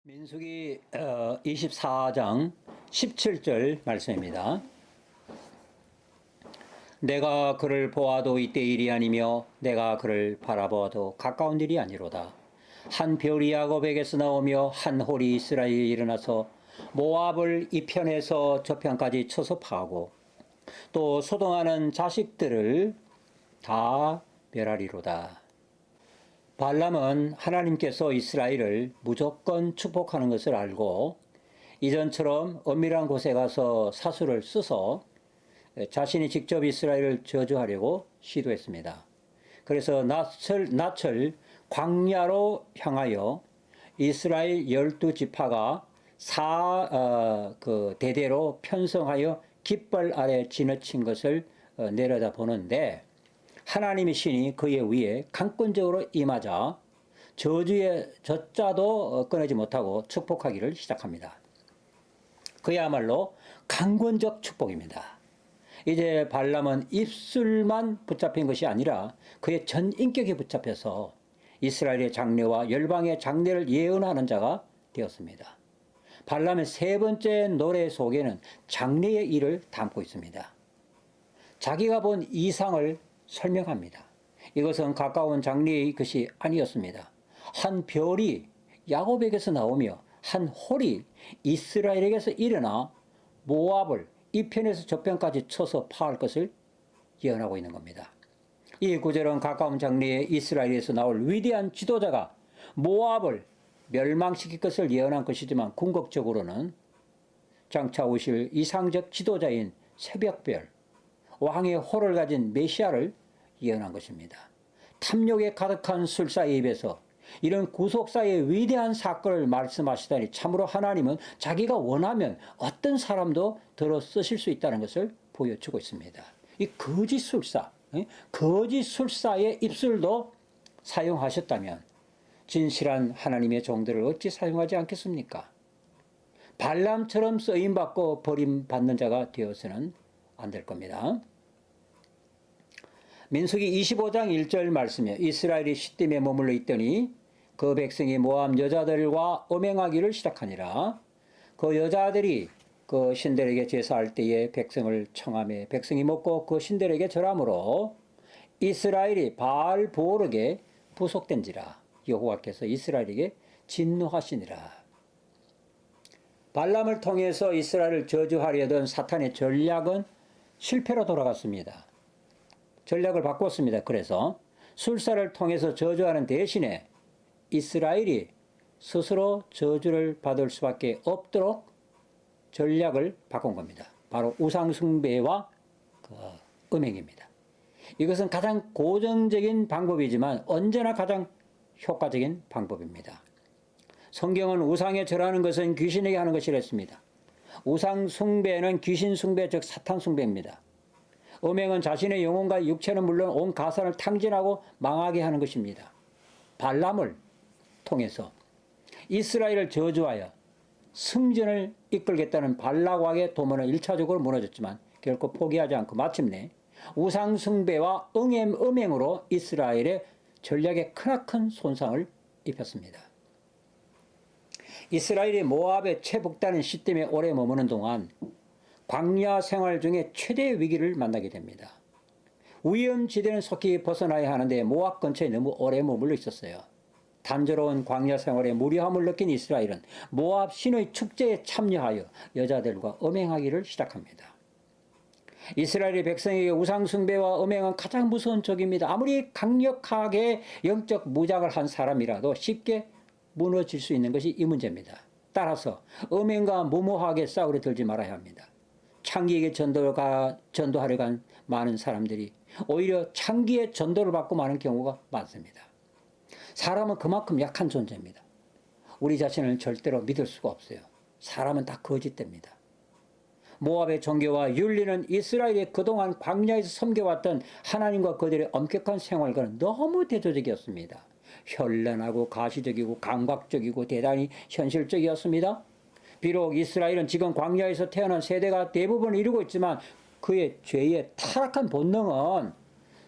민수기 24장 17절 말씀입니다. 내가 그를 보아도 이때 일이 아니며 내가 그를 바라보아도 가까운 일이 아니로다. 한 별이 야곱에게서 나오며 한 홀이 이스라엘에 일어나서 모압을 이 편에서 저 편까지 쳐서 파하고 또 소동하는 자식들을 다 멸하리로다. 발람은 하나님께서 이스라엘을 무조건 축복하는 것을 알고 이전처럼 엄밀한 곳에 가서 사수를 써서 자신이 직접 이스라엘을 저주하려고 시도했습니다. 그래서 나철 광야로 향하여 이스라엘 12지파가 대대로 편성하여 깃발 아래 지나친 것을 내려다 보는데 하나님의 신이 그의 위에 강권적으로 임하자 저주의 젖자도 꺼내지 못하고 축복하기를 시작합니다. 그야말로 강권적 축복입니다. 이제 발람은 입술만 붙잡힌 것이 아니라 그의 전 인격이 붙잡혀서 이스라엘의 장래와 열방의 장래를 예언하는 자가 되었습니다. 발람의 세 번째 노래 속에는 장래의 일을 담고 있습니다. 자기가 본 이상을 설명합니다. 이것은 가까운 장래의 것이 아니었습니다. 한 별이 야곱에게서 나오며 한 홀이 이스라엘에게서 일어나 모압을 이 편에서 저 편까지 쳐서 파할 것을 예언하고 있는 겁니다. 이 구절은 가까운 장래에 이스라엘에서 나올 위대한 지도자가 모압을 멸망시킬 것을 예언한 것이지만 궁극적으로는 장차 오실 이상적 지도자인 새벽별, 왕의 호를 가진 메시아를 예언한 것입니다. 탐욕에 가득한 술사의 입에서 이런 구속사의 위대한 사건을 말씀하시다니 참으로 하나님은 자기가 원하면 어떤 사람도 들어 쓰실 수 있다는 것을 보여주고 있습니다. 이 거짓 술사, 거짓 술사의 입술도 사용하셨다면 진실한 하나님의 종들을 어찌 사용하지 않겠습니까? 발람처럼 쓰임받고 버림받는 자가 되어서는 안 될 겁니다. 민수기 25장 1절 말씀에 이스라엘이 시딤에 머물러 있더니 그 백성이 모압 여자들과 음행하기를 시작하니라. 그 여자들이 그 신들에게 제사할 때에 백성을 청하며 백성이 먹고 그 신들에게 절함으로 이스라엘이 바알 보올에게 부속된지라. 여호와께서 이스라엘에게 진노하시니라. 발람을 통해서 이스라엘을 저주하려던 사탄의 전략은 실패로 돌아갔습니다. 전략을 바꿨습니다. 그래서 술사를 통해서 저주하는 대신에 이스라엘이 스스로 저주를 받을 수밖에 없도록 전략을 바꾼 겁니다. 바로 우상숭배와 음행입니다. 이것은 가장 고정적인 방법이지만 언제나 가장 효과적인 방법입니다. 성경은 우상에 절하는 것은 귀신에게 하는 것이라 했습니다. 우상숭배는 귀신숭배 즉 사탄숭배입니다. 음행은 자신의 영혼과 육체는 물론 온 가산을 탕진하고 망하게 하는 것입니다. 발람을 통해서 이스라엘을 저주하여 승전을 이끌겠다는 발락 왕의 도모는 1차적으로 무너졌지만 결코 포기하지 않고 마침내 우상숭배와 음행으로 이스라엘의 전략에 크나큰 손상을 입혔습니다. 이스라엘이 모압의 최북단인 시딤에 오래 머무는 동안 광야 생활 중에 최대의 위기를 만나게 됩니다. 위험지대는 속히 벗어나야 하는데 모압 근처에 너무 오래 머물러 있었어요. 단조로운 광야 생활에 무료함을 느낀 이스라엘은 모압 신의 축제에 참여하여 여자들과 음행하기를 시작합니다. 이스라엘의 백성에게 우상숭배와 음행은 가장 무서운 적입니다. 아무리 강력하게 영적 무장을 한 사람이라도 쉽게 무너질 수 있는 것이 이 문제입니다. 따라서 음행과 무모하게 싸우려 들지 말아야 합니다. 창기에게 전도하려 간 많은 사람들이 오히려 창기의 전도를 받고 마는 경우가 많습니다. 사람은 그만큼 약한 존재입니다. 우리 자신을 절대로 믿을 수가 없어요. 사람은 다 거짓됩니다. 모압의 종교와 윤리는 이스라엘이 그동안 광야에서 섬겨왔던 하나님과 그들의 엄격한 생활과는 너무 대조적이었습니다. 현란하고 가시적이고 감각적이고 대단히 현실적이었습니다. 비록 이스라엘은 지금 광야에서 태어난 세대가 대부분 이루고 있지만 그의 죄의 타락한 본능은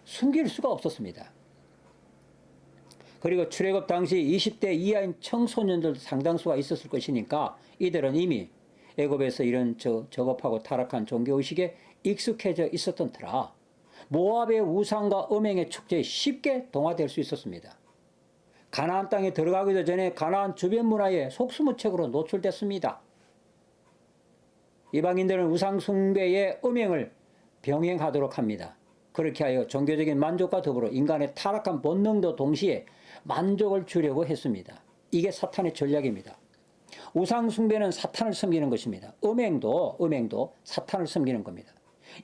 숨길 수가 없었습니다. 그리고 출애굽 당시 20대 이하인 청소년들도 상당수가 있었을 것이니까 이들은 이미 애굽에서 이런 저급하고 타락한 종교의식에 익숙해져 있었던 터라 모압의 우상과 음행의 축제에 쉽게 동화될 수 있었습니다. 가나안 땅에 들어가기도 전에 가나안 주변 문화에 속수무책으로 노출됐습니다. 이방인들은 우상 숭배의 음행을 병행하도록 합니다. 그렇게 하여 종교적인 만족과 더불어 인간의 타락한 본능도 동시에 만족을 주려고 했습니다. 이게 사탄의 전략입니다. 우상 숭배는 사탄을 섬기는 것입니다. 음행도 사탄을 섬기는 겁니다.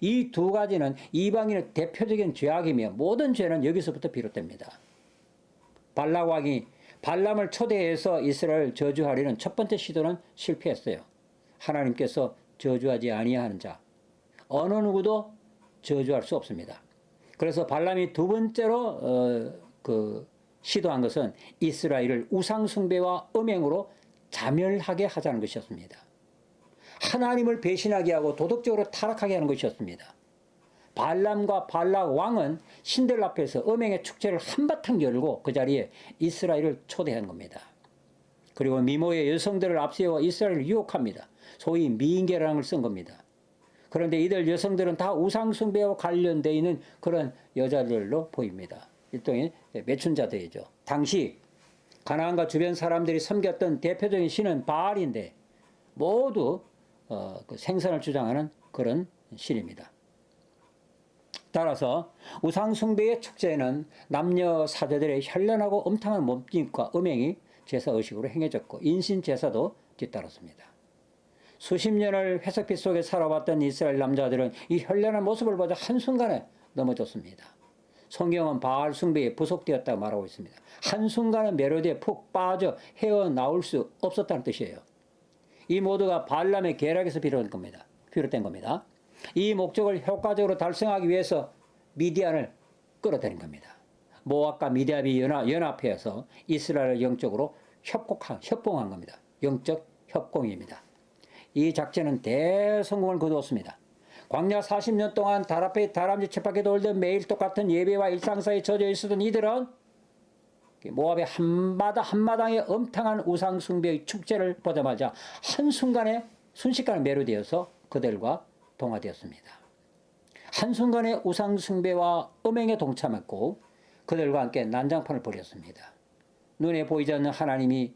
이 두 가지는 이방인의 대표적인 죄악이며 모든 죄는 여기서부터 비롯됩니다. 발락 왕이 발람을 초대해서 이스라엘을 저주하려는 첫 번째 시도는 실패했어요. 하나님께서 저주하지 아니하는 자 어느 누구도 저주할 수 없습니다. 그래서 발람이 두 번째로 시도한 것은 이스라엘을 우상 숭배와 음행으로 자멸하게 하자는 것이었습니다. 하나님을 배신하게 하고 도덕적으로 타락하게 하는 것이었습니다. 발람과 발락 왕은 신들 앞에서 음행의 축제를 한바탕 열고 그 자리에 이스라엘을 초대한 겁니다. 그리고 미모의 여성들을 앞세워 이스라엘을 유혹합니다. 소위 미인계라는 걸 쓴 겁니다. 그런데 이들 여성들은 다 우상 숭배와 관련되어 있는 그런 여자들로 보입니다. 일종의 매춘자들이죠. 당시 가나안과 주변 사람들이 섬겼던 대표적인 신은 바알인데 모두 그 생선을 주장하는 그런 신입니다. 따라서 우상 숭배의 축제에는 남녀 사제들의 현란하고 음탕한 몸짓과 음행이 제사의식으로 행해졌고 인신 제사도 뒤따랐습니다. 수십 년을 회색빛 속에 살아왔던 이스라엘 남자들은 이 현란한 모습을 보자 한순간에 넘어졌습니다. 성경은 바알 숭배에 부속되었다고 말하고 있습니다. 한순간에 매료되어 푹 빠져 헤어나올 수 없었다는 뜻이에요. 이 모두가 발람의 계략에서 비롯된 겁니다. 이 목적을 효과적으로 달성하기 위해서 미디안을 끌어들인 겁니다. 모압과 미디안이 연합해서 이스라엘을 영적으로 협공한 겁니다. 영적 협공입니다. 이 작전은 대성공을 거두었습니다. 광야 40년 동안 달 앞에 다람쥐 쳇바퀴 돌던 매일 똑같은 예배와 일상 사이에 젖어 있었던 이들은 모압의 한마당의 엄탕한 우상 숭배의 축제를 보자마자 한순간에 순식간에 매료되어서 그들과 동화되었습니다. 한순간에 우상 숭배와 음행에 동참했고 그들과 함께 난장판을 벌였습니다. 눈에 보이지 않는 하나님이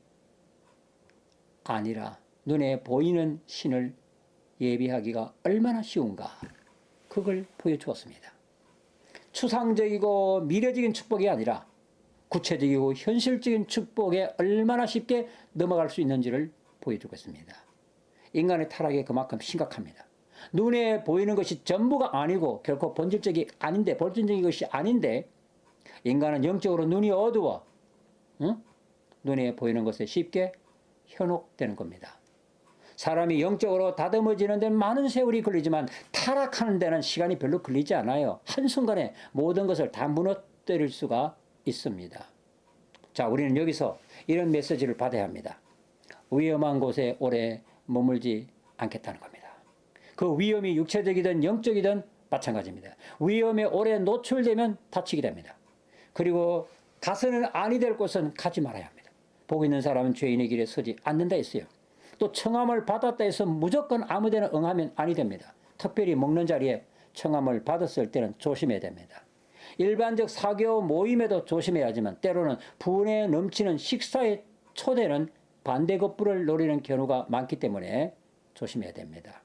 아니라 눈에 보이는 신을 예비하기가 얼마나 쉬운가 그걸 보여주었습니다. 추상적이고 미래적인 축복이 아니라 구체적이고 현실적인 축복에 얼마나 쉽게 넘어갈 수 있는지를 보여주고 있습니다. 인간의 타락이 그만큼 심각합니다. 눈에 보이는 것이 전부가 아니고 결코 본질적인 것이 아닌데 인간은 영적으로 눈이 어두워 눈에 보이는 것에 쉽게 현혹되는 겁니다. 사람이 영적으로 다듬어지는 데는 많은 세월이 걸리지만 타락하는 데는 시간이 별로 걸리지 않아요. 한순간에 모든 것을 다 무너뜨릴 수가 있습니다. 자, 우리는 여기서 이런 메시지를 받아야 합니다. 위험한 곳에 오래 머물지 않겠다는 겁니다. 그 위험이 육체적이든 영적이든 마찬가지입니다. 위험에 오래 노출되면 다치게 됩니다. 그리고 가서는 아니 될 곳은 가지 말아야 합니다. 복 있는 사람은 죄인의 길에 서지 않는다 했어요. 또 청함을 받았다 해서 무조건 아무 데나 응하면 아니 됩니다. 특별히 먹는 자리에 청함을 받았을 때는 조심해야 됩니다. 일반적 사교 모임에도 조심해야 하지만 때로는 분에 넘치는 식사의 초대는 반대급부를 노리는 경우가 많기 때문에 조심해야 됩니다.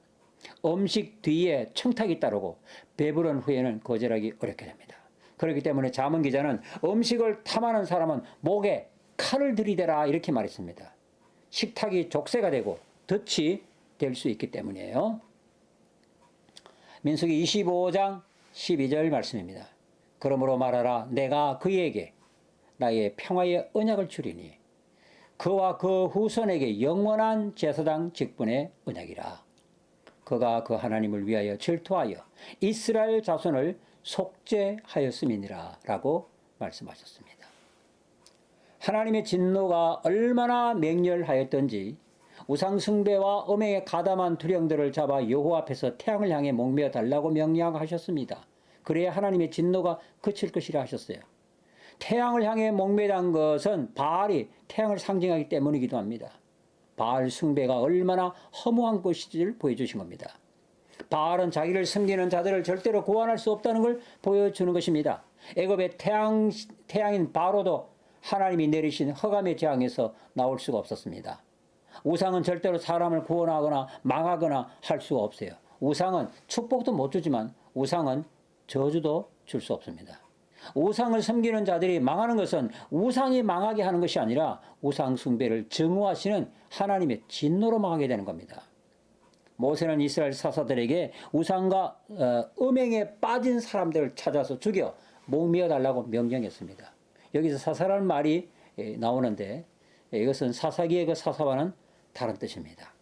음식 뒤에 청탁이 따르고 배부른 후에는 거절하기 어렵게 됩니다. 그렇기 때문에 잠언 기자는 음식을 탐하는 사람은 목에 칼을 들이대라 이렇게 말했습니다. 식탁이 족쇄가 되고 덫이 될 수 있기 때문이에요. 민수기 25장 12절 말씀입니다. 그러므로 말하라 내가 그에게 나의 평화의 언약을 주리니 그와 그 후손에게 영원한 제사장 직분의 언약이라. 그가 그 하나님을 위하여 질투하여 이스라엘 자손을 속죄하였음이니라 라고 말씀하셨습니다. 하나님의 진노가 얼마나 맹렬하였던지 우상 숭배와 음행에 가담한 두령들을 잡아 여호와 앞에서 태양을 향해 목매어 달라고 명령하셨습니다. 그래야 하나님의 진노가 그칠 것이라 하셨어요. 태양을 향해 목매단 것은 바알이 태양을 상징하기 때문이기도 합니다. 바알 숭배가 얼마나 허무한 것인지를 보여주신 겁니다. 바알은 자기를 섬기는 자들을 절대로 구원할 수 없다는 걸 보여주는 것입니다. 애굽의 태양인 바로도 하나님이 내리신 흑암의 재앙에서 나올 수가 없었습니다. 우상은 절대로 사람을 구원하거나 망하거나 할 수가 없어요. 우상은 축복도 못 주지만 우상은 저주도 줄 수 없습니다. 우상을 섬기는 자들이 망하는 것은 우상이 망하게 하는 것이 아니라 우상 숭배를 증오하시는 하나님의 진노로 망하게 되는 겁니다. 모세는 이스라엘 사사들에게 우상과 음행에 빠진 사람들을 찾아서 죽여 목매어 달라고 명령했습니다. 여기서 사사라는 말이 나오는데 이것은 사사기의 그 사사와는 다른 뜻입니다.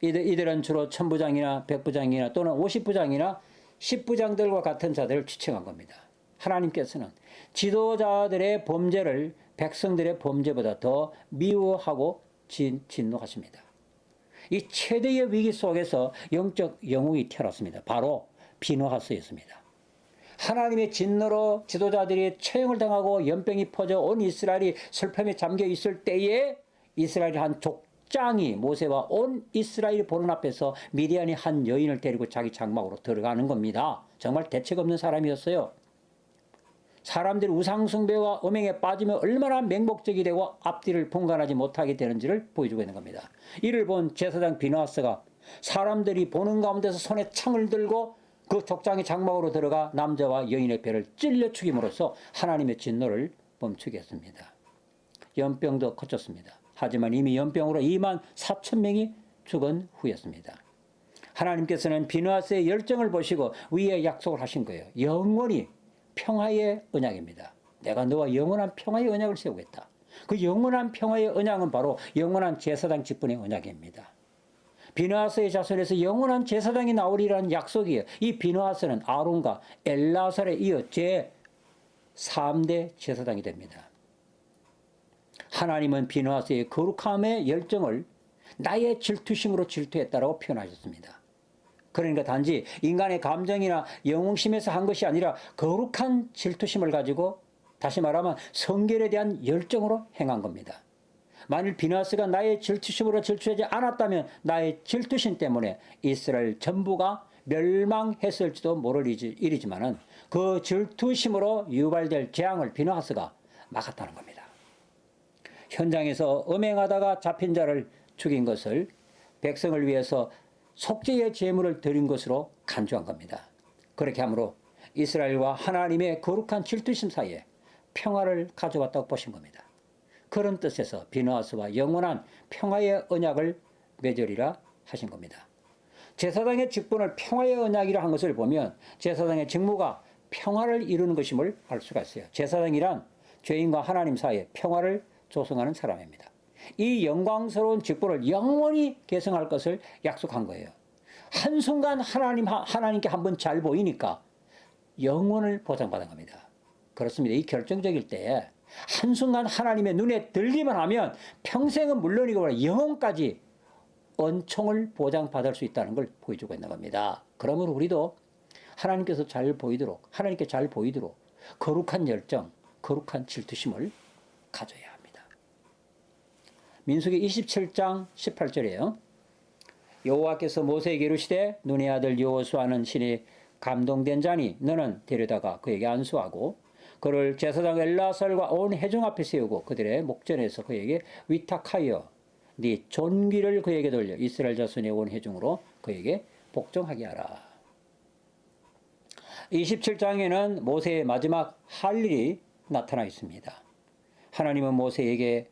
이들은 주로 천부장이나 백부장이나 또는 50부장이나 10부장들과 같은 자들을 추청한 겁니다. 하나님께서는 지도자들의 범죄를 백성들의 범죄보다 더 미워하고 진노하십니다. 이 최대의 위기 속에서 영적 영웅이 태어났습니다. 바로 비느하스였습니다. 하나님의 진노로 지도자들이 처형을 당하고 연병이 퍼져 온 이스라엘이 슬픔에 잠겨 있을 때에 이스라엘의 한 족장이 모세와 온 이스라엘이 보는 앞에서 미디안이 한 여인을 데리고 자기 장막으로 들어가는 겁니다. 정말 대책 없는 사람이었어요. 사람들이 우상숭배와 음행에 빠지면 얼마나 맹목적이 되고 앞뒤를 분간하지 못하게 되는지를 보여주고 있는 겁니다. 이를 본 제사장 비느하스가 사람들이 보는 가운데서 손에 창을 들고 그 족장의 장막으로 들어가 남자와 여인의 배를 찔러 죽임으로써 하나님의 진노를 멈추게 했습니다. 연병도 거쳤습니다. 하지만 이미 연병으로 2만 4천 명이 죽은 후였습니다. 하나님께서는 비느하스의 열정을 보시고 위에 약속을 하신 거예요. 영원히 평화의 언약입니다. 내가 너와 영원한 평화의 언약을 세우겠다. 그 영원한 평화의 언약은 바로 영원한 제사장 직분의 언약입니다. 비느하스의 자손에서 영원한 제사장이 나오리라는 약속이에요. 이 비느하스는 아론과 엘라살에 이어 제3대 제사장이 됩니다. 하나님은 비느하스의 거룩함의 열정을 나의 질투심으로 질투했다라고 표현하셨습니다. 그러니까 단지 인간의 감정이나 영웅심에서 한 것이 아니라 거룩한 질투심을 가지고 다시 말하면 성결에 대한 열정으로 행한 겁니다. 만일 비느하스가 나의 질투심으로 질투하지 않았다면 나의 질투심 때문에 이스라엘 전부가 멸망했을지도 모를 일이지만은 그 질투심으로 유발될 재앙을 비느하스가 막았다는 겁니다. 현장에서 음행하다가 잡힌 자를 죽인 것을 백성을 위해서 속죄의 제물을 드린 것으로 간주한 겁니다. 그렇게 함으로 이스라엘과 하나님의 거룩한 질투심 사이에 평화를 가져왔다고 보신 겁니다. 그런 뜻에서 비느하스와 영원한 평화의 언약을 맺으리라 하신 겁니다. 제사장의 직분을 평화의 언약이라 한 것을 보면 제사장의 직무가 평화를 이루는 것임을 알 수가 있어요. 제사장이란 죄인과 하나님 사이에 평화를 조성하는 사람입니다. 이 영광스러운 직분을 영원히 계승할 것을 약속한 거예요. 한순간 하나님께 한번 잘 보이니까 영원을 보장받은 겁니다. 그렇습니다. 이 결정적일 때 한순간 하나님의 눈에 들기만 하면 평생은 물론이고 영원까지 은총을 보장받을 수 있다는 걸 보여주고 있는 겁니다. 그러면 우리도 하나님께서 잘 보이도록, 하나님께 잘 보이도록 거룩한 열정, 거룩한 질투심을 가져야 합니다. 민수기 27장 18절이에요. 여호와께서 모세에게 이르시되 눈의 아들 여호수아는 신이 감동된 자니 너는 데려다가 그에게 안수하고 그를 제사장 엘라살과 온 회중 앞에 세우고 그들의 목전에서 그에게 위탁하여 네 존귀를 그에게 돌려 이스라엘 자손의 온 회중으로 그에게 복종하게 하라. 27장에는 모세의 마지막 할 일이 나타나 있습니다. 하나님은 모세에게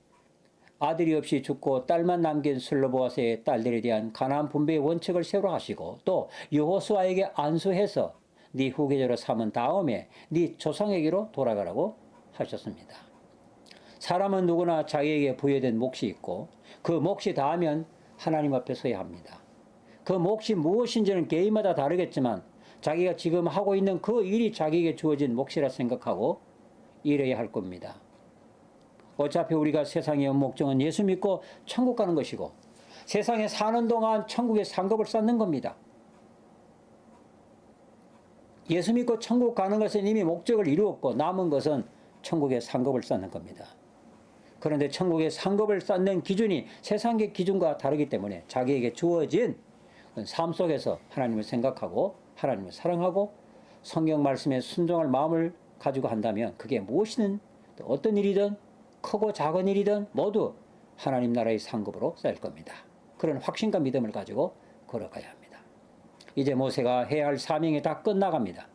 아들이 없이 죽고 딸만 남긴 슬로보아스의 딸들에 대한 가나안 분배의 원칙을 세우라 하시고 또 여호수아에게 안수해서 네 후계자로 삼은 다음에 네 조상에게로 돌아가라고 하셨습니다. 사람은 누구나 자기에게 부여된 몫이 있고 그 몫이 다하면 하나님 앞에 서야 합니다. 그 몫이 무엇인지는 개인마다 다르겠지만 자기가 지금 하고 있는 그 일이 자기에게 주어진 몫이라 생각하고 일해야 할 겁니다. 어차피 우리가 세상의 목적은 예수 믿고 천국 가는 것이고 세상에 사는 동안 천국의 상급을 쌓는 겁니다. 예수 믿고 천국 가는 것은 이미 목적을 이루었고 남은 것은 천국의 상급을 쌓는 겁니다. 그런데 천국의 상급을 쌓는 기준이 세상의 기준과 다르기 때문에 자기에게 주어진 삶 속에서 하나님을 생각하고 하나님을 사랑하고 성경 말씀에 순종할 마음을 가지고 한다면 그게 무엇이든 어떤 일이든 크고 작은 일이든 모두 하나님 나라의 상급으로 쌓일 겁니다. 그런 확신과 믿음을 가지고 걸어가야 합니다. 이제 모세가 해야 할 사명이 다 끝나갑니다.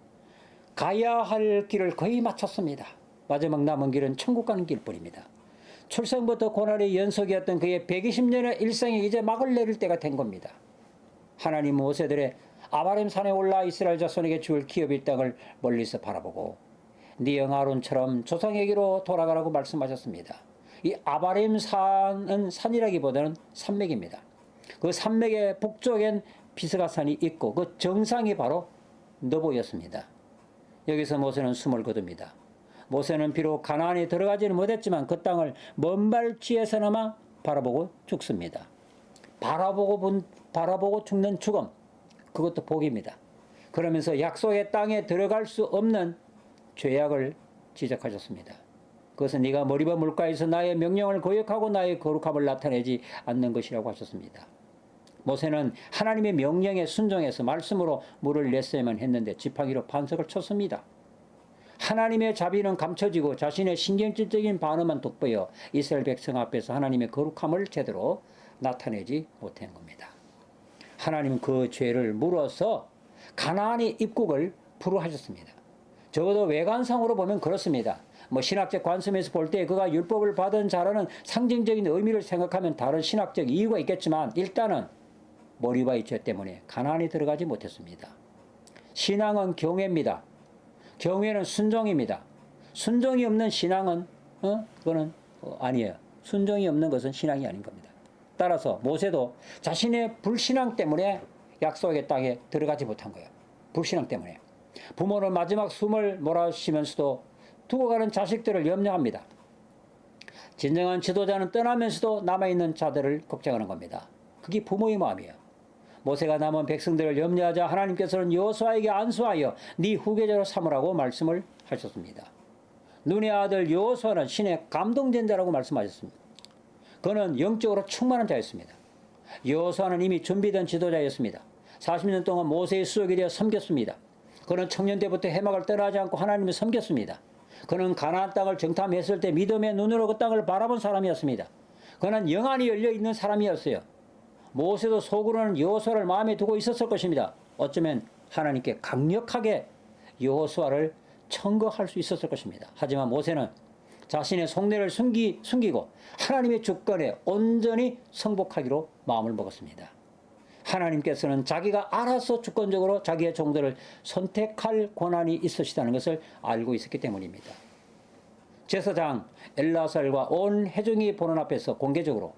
가야 할 길을 거의 마쳤습니다. 마지막 남은 길은 천국 가는 길뿐입니다. 출생부터 고난의 연속이었던 그의 120년의 일생이 이제 막을 내릴 때가 된 겁니다. 하나님 모세들의 아바림 산에 올라 이스라엘 자손에게 줄 기업의 땅을 멀리서 바라보고 네 영 아론처럼 조상에게로 돌아가라고 말씀하셨습니다. 이 아바림 산은 산이라기보다는 산맥입니다. 그 산맥의 북쪽엔 비스가산이 있고 그 정상이 바로 너보였습니다. 여기서 모세는 숨을 거둡니다. 모세는 비록 가나안에 들어가지는 못했지만 그 땅을 먼 발치에서나마 바라보고 죽습니다. 바라보고 죽는 죽음, 그것도 복입니다. 그러면서 약속의 땅에 들어갈 수 없는 죄악을 지적하셨습니다. 그것은 네가 머리바 물가에서 나의 명령을 거역하고 나의 거룩함을 나타내지 않는 것이라고 하셨습니다. 모세는 하나님의 명령에 순종해서 말씀으로 물을 냈어야만 했는데 지팡이로 반석을 쳤습니다. 하나님의 자비는 감춰지고 자신의 신경질적인 반응만 돋보여 이스라엘 백성 앞에서 하나님의 거룩함을 제대로 나타내지 못한 겁니다. 하나님 그 죄를 물어서 가나안의 입국을 불허하셨습니다. 적어도 외관상으로 보면 그렇습니다. 신학적 관점에서 볼 때 그가 율법을 받은 자라는 상징적인 의미를 생각하면 다른 신학적 이유가 있겠지만 일단은 머리바의 죄 때문에 가나안에 들어가지 못했습니다. 신앙은 경외입니다. 경외는 순종입니다. 순종이 없는 신앙은 그거는 아니에요. 순종이 없는 것은 신앙이 아닌 겁니다. 따라서 모세도 자신의 불신앙 때문에 약속의 땅에 들어가지 못한 거예요. 불신앙 때문에. 부모는 마지막 숨을 몰아쉬면서도 두고 가는 자식들을 염려합니다. 진정한 지도자는 떠나면서도 남아있는 자들을 걱정하는 겁니다. 그게 부모의 마음이에요. 모세가 남은 백성들을 염려하자 하나님께서는 여호수아에게 안수하여 네 후계자로 삼으라고 말씀을 하셨습니다. 눈의 아들 여호수아는 신의 감동된 자라고 말씀하셨습니다. 그는 영적으로 충만한 자였습니다. 여호수아는 이미 준비된 지도자였습니다. 40년 동안 모세의 수족이 되어 섬겼습니다. 그는 청년 때부터 해막을 떠나지 않고 하나님을 섬겼습니다. 그는 가나안 땅을 정탐했을 때 믿음의 눈으로 그 땅을 바라본 사람이었습니다. 그는 영안이 열려있는 사람이었어요. 모세도 속으로는 여호수아를 마음에 두고 있었을 것입니다. 어쩌면 하나님께 강력하게 여호수아를 청거할 수 있었을 것입니다. 하지만 모세는 자신의 속내를 숨기고 하나님의 주권에 온전히 승복하기로 마음을 먹었습니다. 하나님께서는 자기가 알아서 주권적으로 자기의 종들을 선택할 권한이 있으시다는 것을 알고 있었기 때문입니다. 제사장 엘라살과 온 회중이 보는 앞에서 공식적으로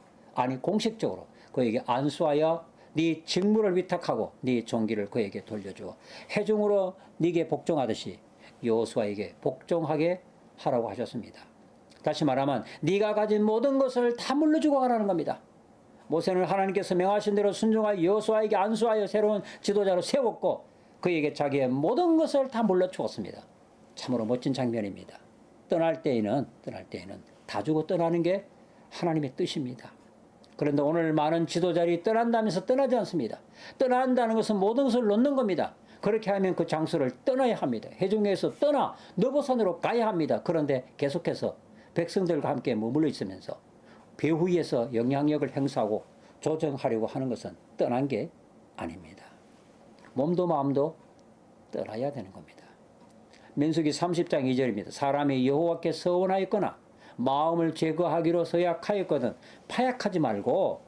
그에게 안수하여 네 직무를 위탁하고 네 종기를 그에게 돌려주어 회중으로 네게 복종하듯이 여호수아에게 복종하게 하라고 하셨습니다. 다시 말하면 네가 가진 모든 것을 다 물려주고 가라는 겁니다. 모세는 하나님께서 명하신 대로 순종하여 여호수아에게 안수하여 새로운 지도자로 세웠고 그에게 자기의 모든 것을 다 물려주었습니다. 참으로 멋진 장면입니다. 떠날 때에는 다 주고 떠나는 게 하나님의 뜻입니다. 그런데 오늘 많은 지도자들이 떠난다면서 떠나지 않습니다. 떠난다는 것은 모든 것을 놓는 겁니다. 그렇게 하면 그 장소를 떠나야 합니다. 회중에서 떠나 너보산으로 가야 합니다. 그런데 계속해서 백성들과 함께 머물러 있으면서 배후위에서 영향력을 행사하고 조정하려고 하는 것은 떠난 게 아닙니다. 몸도 마음도 떠나야 되는 겁니다. 민수기 30장 2절입니다. 사람이 여호와께 서원하였거나 마음을 제거하기로 서약하였거든 파약하지 말고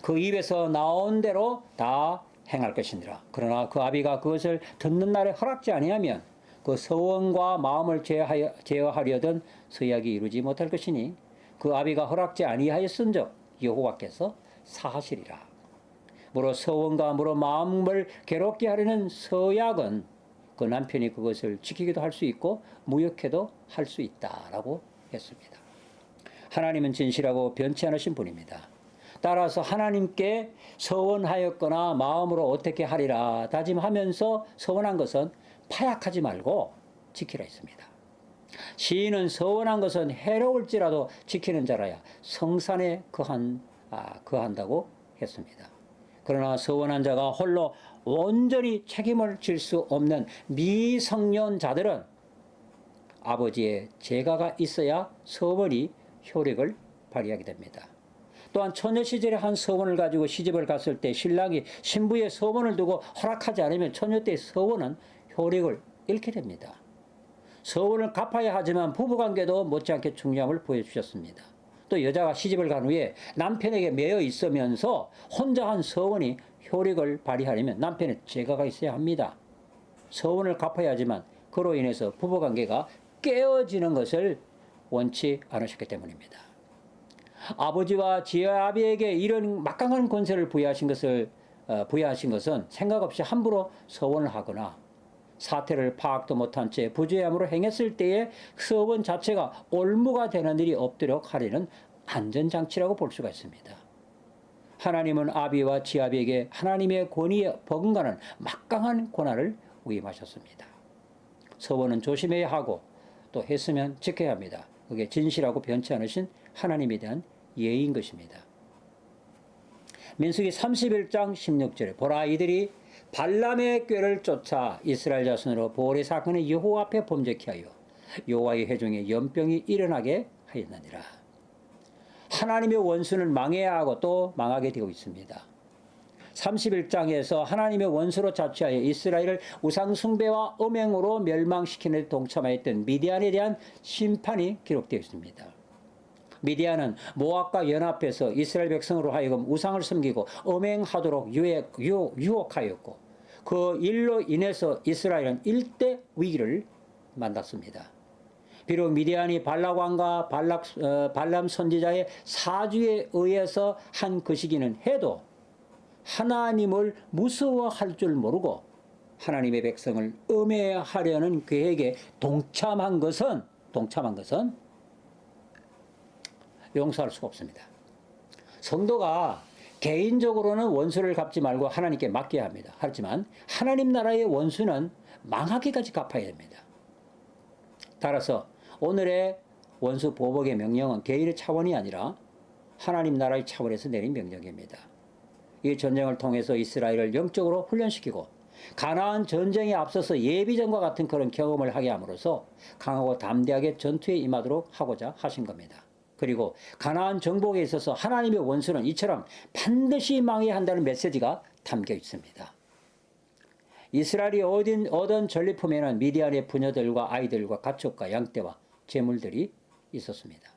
그 입에서 나온 대로 다 행할 것이니라. 그러나 그 아비가 그것을 듣는 날에 허락지 아니하면 그 서원과 마음을 제어하려던 서약이 이루지 못할 것이니 그 아비가 허락지 아니하였은즉 여호와께서 사하시리라. 무릇 서원과 무릇 마음을 괴롭게 하려는 서약은 그 남편이 그것을 지키기도 할 수 있고 무역해도 할 수 있다라고 했습니다. 하나님은 진실하고 변치 않으신 분입니다. 따라서 하나님께 서원하였거나 마음으로 어떻게 하리라 다짐하면서 서원한 것은 파약하지 말고 지키라 했습니다. 시인은 서원한 것은 해로울지라도 지키는 자라야 성산에 거한다고 했습니다. 그러나 서원한 자가 홀로 온전히 책임을 질 수 없는 미성년자들은 아버지의 재가가 있어야 서원이 효력을 발휘하게 됩니다. 또한 처녀 시절에 한 서원을 가지고 시집을 갔을 때 신랑이 신부의 서원을 두고 허락하지 않으면 처녀 때의 서원은 효력을 잃게 됩니다. 서원을 갚아야 하지만 부부관계도 못지않게 중요함을 보여주셨습니다. 또 여자가 시집을 간 후에 남편에게 매여 있으면서 혼자 한 서원이 효력을 발휘하려면 남편의 재가가 있어야 합니다. 서원을 갚아야 하지만 그로 인해서 부부관계가 깨어지는 것을 원치 않으셨기 때문입니다. 아버지와 지아비에게 이런 막강한 권세를 부여하신 것은 생각 없이 함부로 서원을 하거나 사태를 파악도 못한 채 부주의함으로 행했을 때에 서원 자체가 올무가 되는 일이 없도록 하려는 안전장치라고 볼 수가 있습니다. 하나님은 아비와 지아비에게 하나님의 권위에 버금가는 막강한 권한을 위임하셨습니다. 서원은 조심해야 하고 또 했으면 지켜야 합니다. 그게 진실하고 변치 않으신 하나님에 대한 예의인 것입니다. 민수기 31장 16절에 보라 이들이 발람의 꾀를 쫓아 이스라엘 자손으로 보리 사건의 여호와 앞에 범죄케 하여 여호와의 회중에 연병이 일어나게 하였느니라. 하나님의 원수는 망해야 하고 또 망하게 되고 있습니다. 31장에서 하나님의 원수로 자취하여 이스라엘을 우상숭배와 음행으로 멸망시키는 데 동참하였던 미디안에 대한 심판이 기록되어 있습니다. 미디안은 모압과 연합해서 이스라엘 백성으로 하여금 우상을 섬기고 음행하도록 유혹하였고 그 일로 인해서 이스라엘은 일대 위기를 만났습니다. 비록 미디안이 발락왕과 발람 선지자의 사주에 의해서 한 것이기는 해도 하나님을 무서워할 줄 모르고 하나님의 백성을 음해하려는 계획에 동참한 것은 용서할 수가 없습니다. 성도가 개인적으로는 원수를 갚지 말고 하나님께 맡겨야 합니다. 하지만 하나님 나라의 원수는 망하기까지 갚아야 됩니다. 따라서 오늘의 원수 보복의 명령은 개인의 차원이 아니라 하나님 나라의 차원에서 내린 명령입니다. 이 전쟁을 통해서 이스라엘을 영적으로 훈련시키고 가나안 전쟁에 앞서서 예비전과 같은 그런 경험을 하게 함으로써 강하고 담대하게 전투에 임하도록 하고자 하신 겁니다. 그리고 가나안 정복에 있어서 하나님의 원수는 이처럼 반드시 망해야 한다는 메시지가 담겨 있습니다. 이스라엘이 얻은 전리품에는 미디안의 부녀들과 아이들과 가축과 양떼와 재물들이 있었습니다.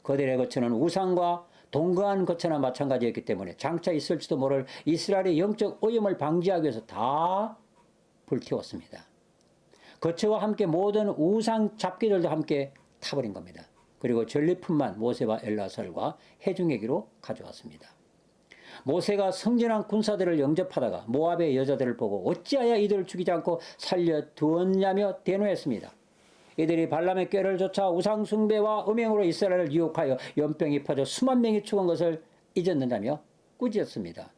그들의 거처는 우상과 동거한 거처나 마찬가지였기 때문에 장차 있을지도 모를 이스라엘의 영적 오염을 방지하기 위해서 다 불태웠습니다. 거처와 함께 모든 우상 잡기들도 함께 타버린 겁니다. 그리고 전리품만 모세와 엘라살과 해중에게로 가져왔습니다. 모세가 성전한 군사들을 영접하다가 모압의 여자들을 보고 어찌하여 이들을 죽이지 않고 살려두었냐며 대노했습니다. 이들이 발람의 꾀를 쫓아 우상숭배와 음행으로 이스라엘을 유혹하여 연병이 퍼져 수만 명이 죽은 것을 잊었느냐며 꾸짖었습니다.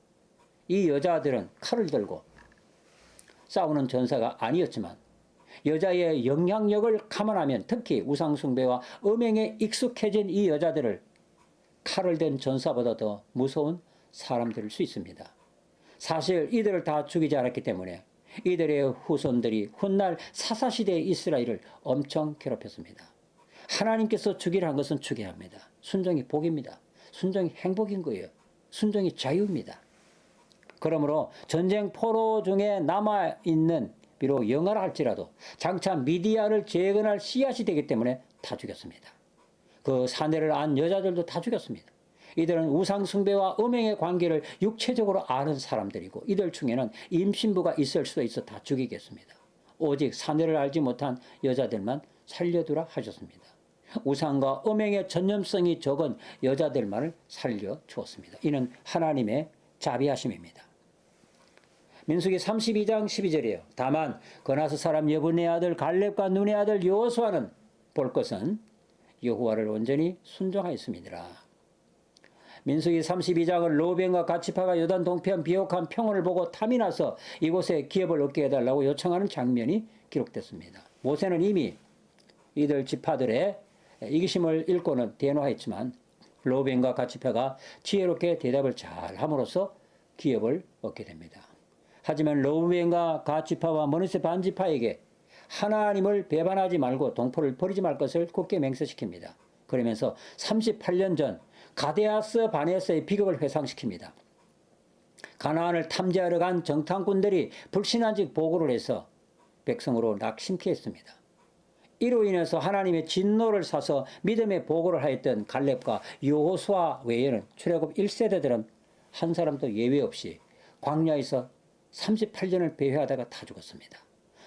이 여자들은 칼을 들고 싸우는 전사가 아니었지만 여자의 영향력을 감안하면 특히 우상숭배와 음행에 익숙해진 이 여자들을 칼을 댄 전사보다 더 무서운 사람들일 수 있습니다. 사실 이들을 다 죽이지 않았기 때문에 이들의 후손들이 훗날 사사시대의 이스라엘을 엄청 괴롭혔습니다. 하나님께서 죽이라 한 것은 죽여야 합니다. 순종이 복입니다. 순종이 행복인 거예요. 순종이 자유입니다. 그러므로 전쟁 포로 중에 남아있는 비록 영아라 할지라도 장차 미디안을 재건할 씨앗이 되기 때문에 다 죽였습니다. 그 사내를 안 여자들도 다 죽였습니다. 이들은 우상숭배와 음행의 관계를 육체적으로 아는 사람들이고 이들 중에는 임신부가 있을 수도 있어 다 죽이겠습니다. 오직 사내를 알지 못한 여자들만 살려두라 하셨습니다. 우상과 음행의 전념성이 적은 여자들만을 살려주었습니다. 이는 하나님의 자비하심입니다. 민수기 32장 12절이에요. 다만 거나스 사람 여분의 아들 갈렙과 눈의 아들 여호수아는 볼 것은 여호와를 온전히 순종하였음이니라. 민수기 32장은 로벤과 갓시파가 요단 동편 비옥한 평원을 보고 탐이 나서 이곳에 기업을 얻게 해달라고 요청하는 장면이 기록됐습니다. 모세는 이미 이들 지파들의 이기심을 읽고는 대노하였지만 로벤과 갓 지파가 지혜롭게 대답을 잘 함으로써 기업을 얻게 됩니다. 하지만 로벤과 갓 지파와 므낫세 반 지파에게 하나님을 배반하지 말고 동포를 버리지 말 것을 굳게 맹세시킵니다. 그러면서 38년 전 가데아스 바네아스의 비극을 회상시킵니다. 가나안을 탐지하러 간 정탐꾼들이 불신한 즉 보고를 해서 백성으로 낙심케 했습니다. 이로 인해서 하나님의 진노를 사서 믿음의 보고를 하였던 갈렙과 여호수아 외에는 출애굽 1세대들은 한 사람도 예외 없이 광야에서 38년을 배회하다가 다 죽었습니다.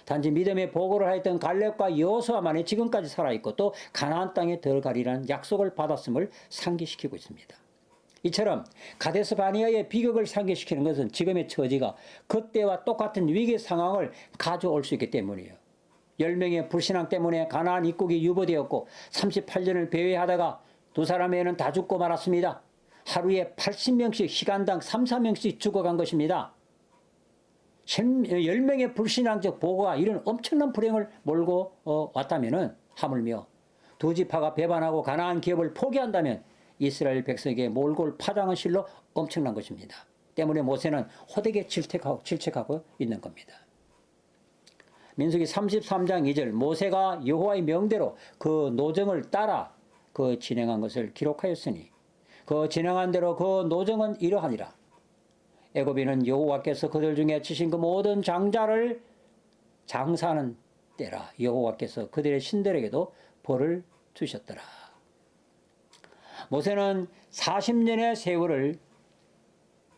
단지 믿음의 보고를 하였던 갈렙과 여호수아만이 지금까지 살아있고 또 가나안 땅에 들어가리라는 약속을 받았음을 상기시키고 있습니다. 이처럼 가데스 바네아의 비극을 상기시키는 것은 지금의 처지가 그때와 똑같은 위기 상황을 가져올 수 있기 때문이에요. 10명의 불신앙 때문에 가나안 입국이 유보되었고 38년을 배회하다가 두 사람의 애는 다 죽고 말았습니다. 하루에 80명씩 시간당 3, 4명씩 죽어간 것입니다. 10명의 불신앙적 보고가 이런 엄청난 불행을 몰고 왔다면 하물며 두 지파가 배반하고 가나안 기업을 포기한다면 이스라엘 백성에게 몰골 파당한 실로 엄청난 것입니다. 때문에 모세는 호되게 질책하고 있는 겁니다. 민수기 33장 2절 모세가 여호와의 명대로 그 노정을 따라 그 진행한 것을 기록하였으니 그 진행한 대로 그 노정은 이러하니라. 애굽인은 여호와께서 그들 중에 치신 그 모든 장자를 장사하는 때라 여호와께서 그들의 신들에게도 벌을 주셨더라. 모세는 40년의 세월을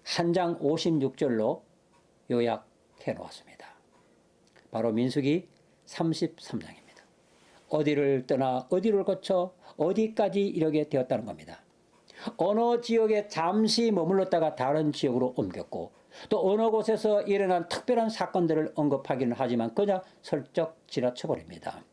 한 장 56절로 요약해 놓았습니다. 바로 민수기 33장입니다. 어디를 떠나 어디를 거쳐 어디까지 이르게 되었다는 겁니다. 어느 지역에 잠시 머물렀다가 다른 지역으로 옮겼고 또 어느 곳에서 일어난 특별한 사건들을 언급하기는 하지만 그냥 슬쩍 지나쳐버립니다.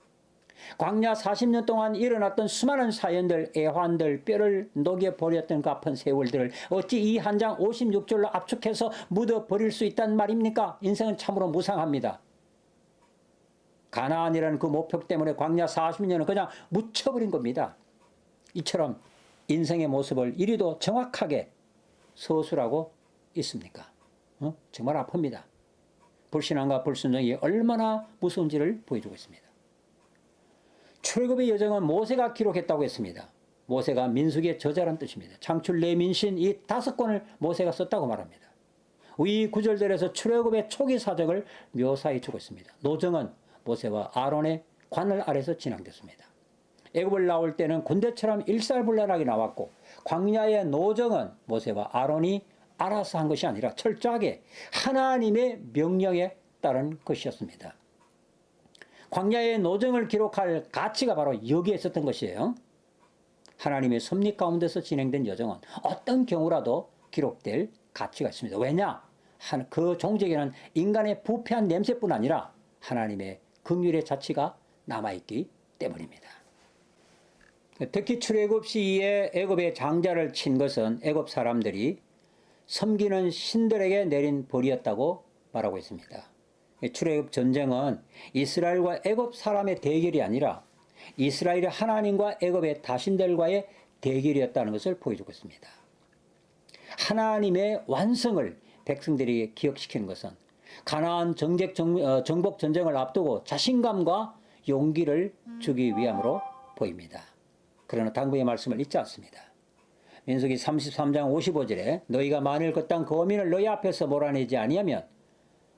광야 40년 동안 일어났던 수많은 사연들, 애환들, 뼈를 녹여버렸던 그 아픈 세월들을 어찌 이 한 장 56절로 압축해서 묻어버릴 수 있단 말입니까? 인생은 참으로 무상합니다. 가나안이라는 그 목표 때문에 광야 40년은 그냥 묻혀버린 겁니다. 이처럼 인생의 모습을 이리도 정확하게 서술하고 있습니까? 정말 아픕니다. 불신앙과 불순종이 얼마나 무서운지를 보여주고 있습니다. 출애굽의 여정은 모세가 기록했다고 했습니다. 모세가 민수기의 저자란 뜻입니다. 창출 내민신 이 5권을 모세가 썼다고 말합니다. 위 구절들에서 출애굽의 초기 사정을 묘사해 주고 있습니다. 노정은 모세와 아론의 관을 아래서 진행됐습니다. 애굽을 나올 때는 군대처럼 일사불란하게 나왔고 광야의 노정은 모세와 아론이 알아서 한 것이 아니라 철저하게 하나님의 명령에 따른 것이었습니다. 광야의 노정을 기록할 가치가 바로 여기에 있었던 것이에요. 하나님의 섭리 가운데서 진행된 여정은 어떤 경우라도 기록될 가치가 있습니다. 왜냐? 그 종족에는 인간의 부패한 냄새뿐 아니라 하나님의 긍휼의 자치가 남아있기 때문입니다. 특히 출애굽 시기에 애굽의 장자를 친 것은 애굽 사람들이 섬기는 신들에게 내린 벌이었다고 말하고 있습니다. 출애굽 전쟁은 이스라엘과 애굽 사람의 대결이 아니라 이스라엘의 하나님과 애굽의 다신들과의 대결이었다는 것을 보여주고 있습니다. 하나님의 완성을 백성들에게 기억시키는 것은 가나안 정복 전쟁을 앞두고 자신감과 용기를 주기 위함으로 보입니다. 그러나 당부의 말씀을 잊지 않습니다. 민수기 33장 55절에 너희가 만일 그 땅 거민을 너희 앞에서 몰아내지 아니하면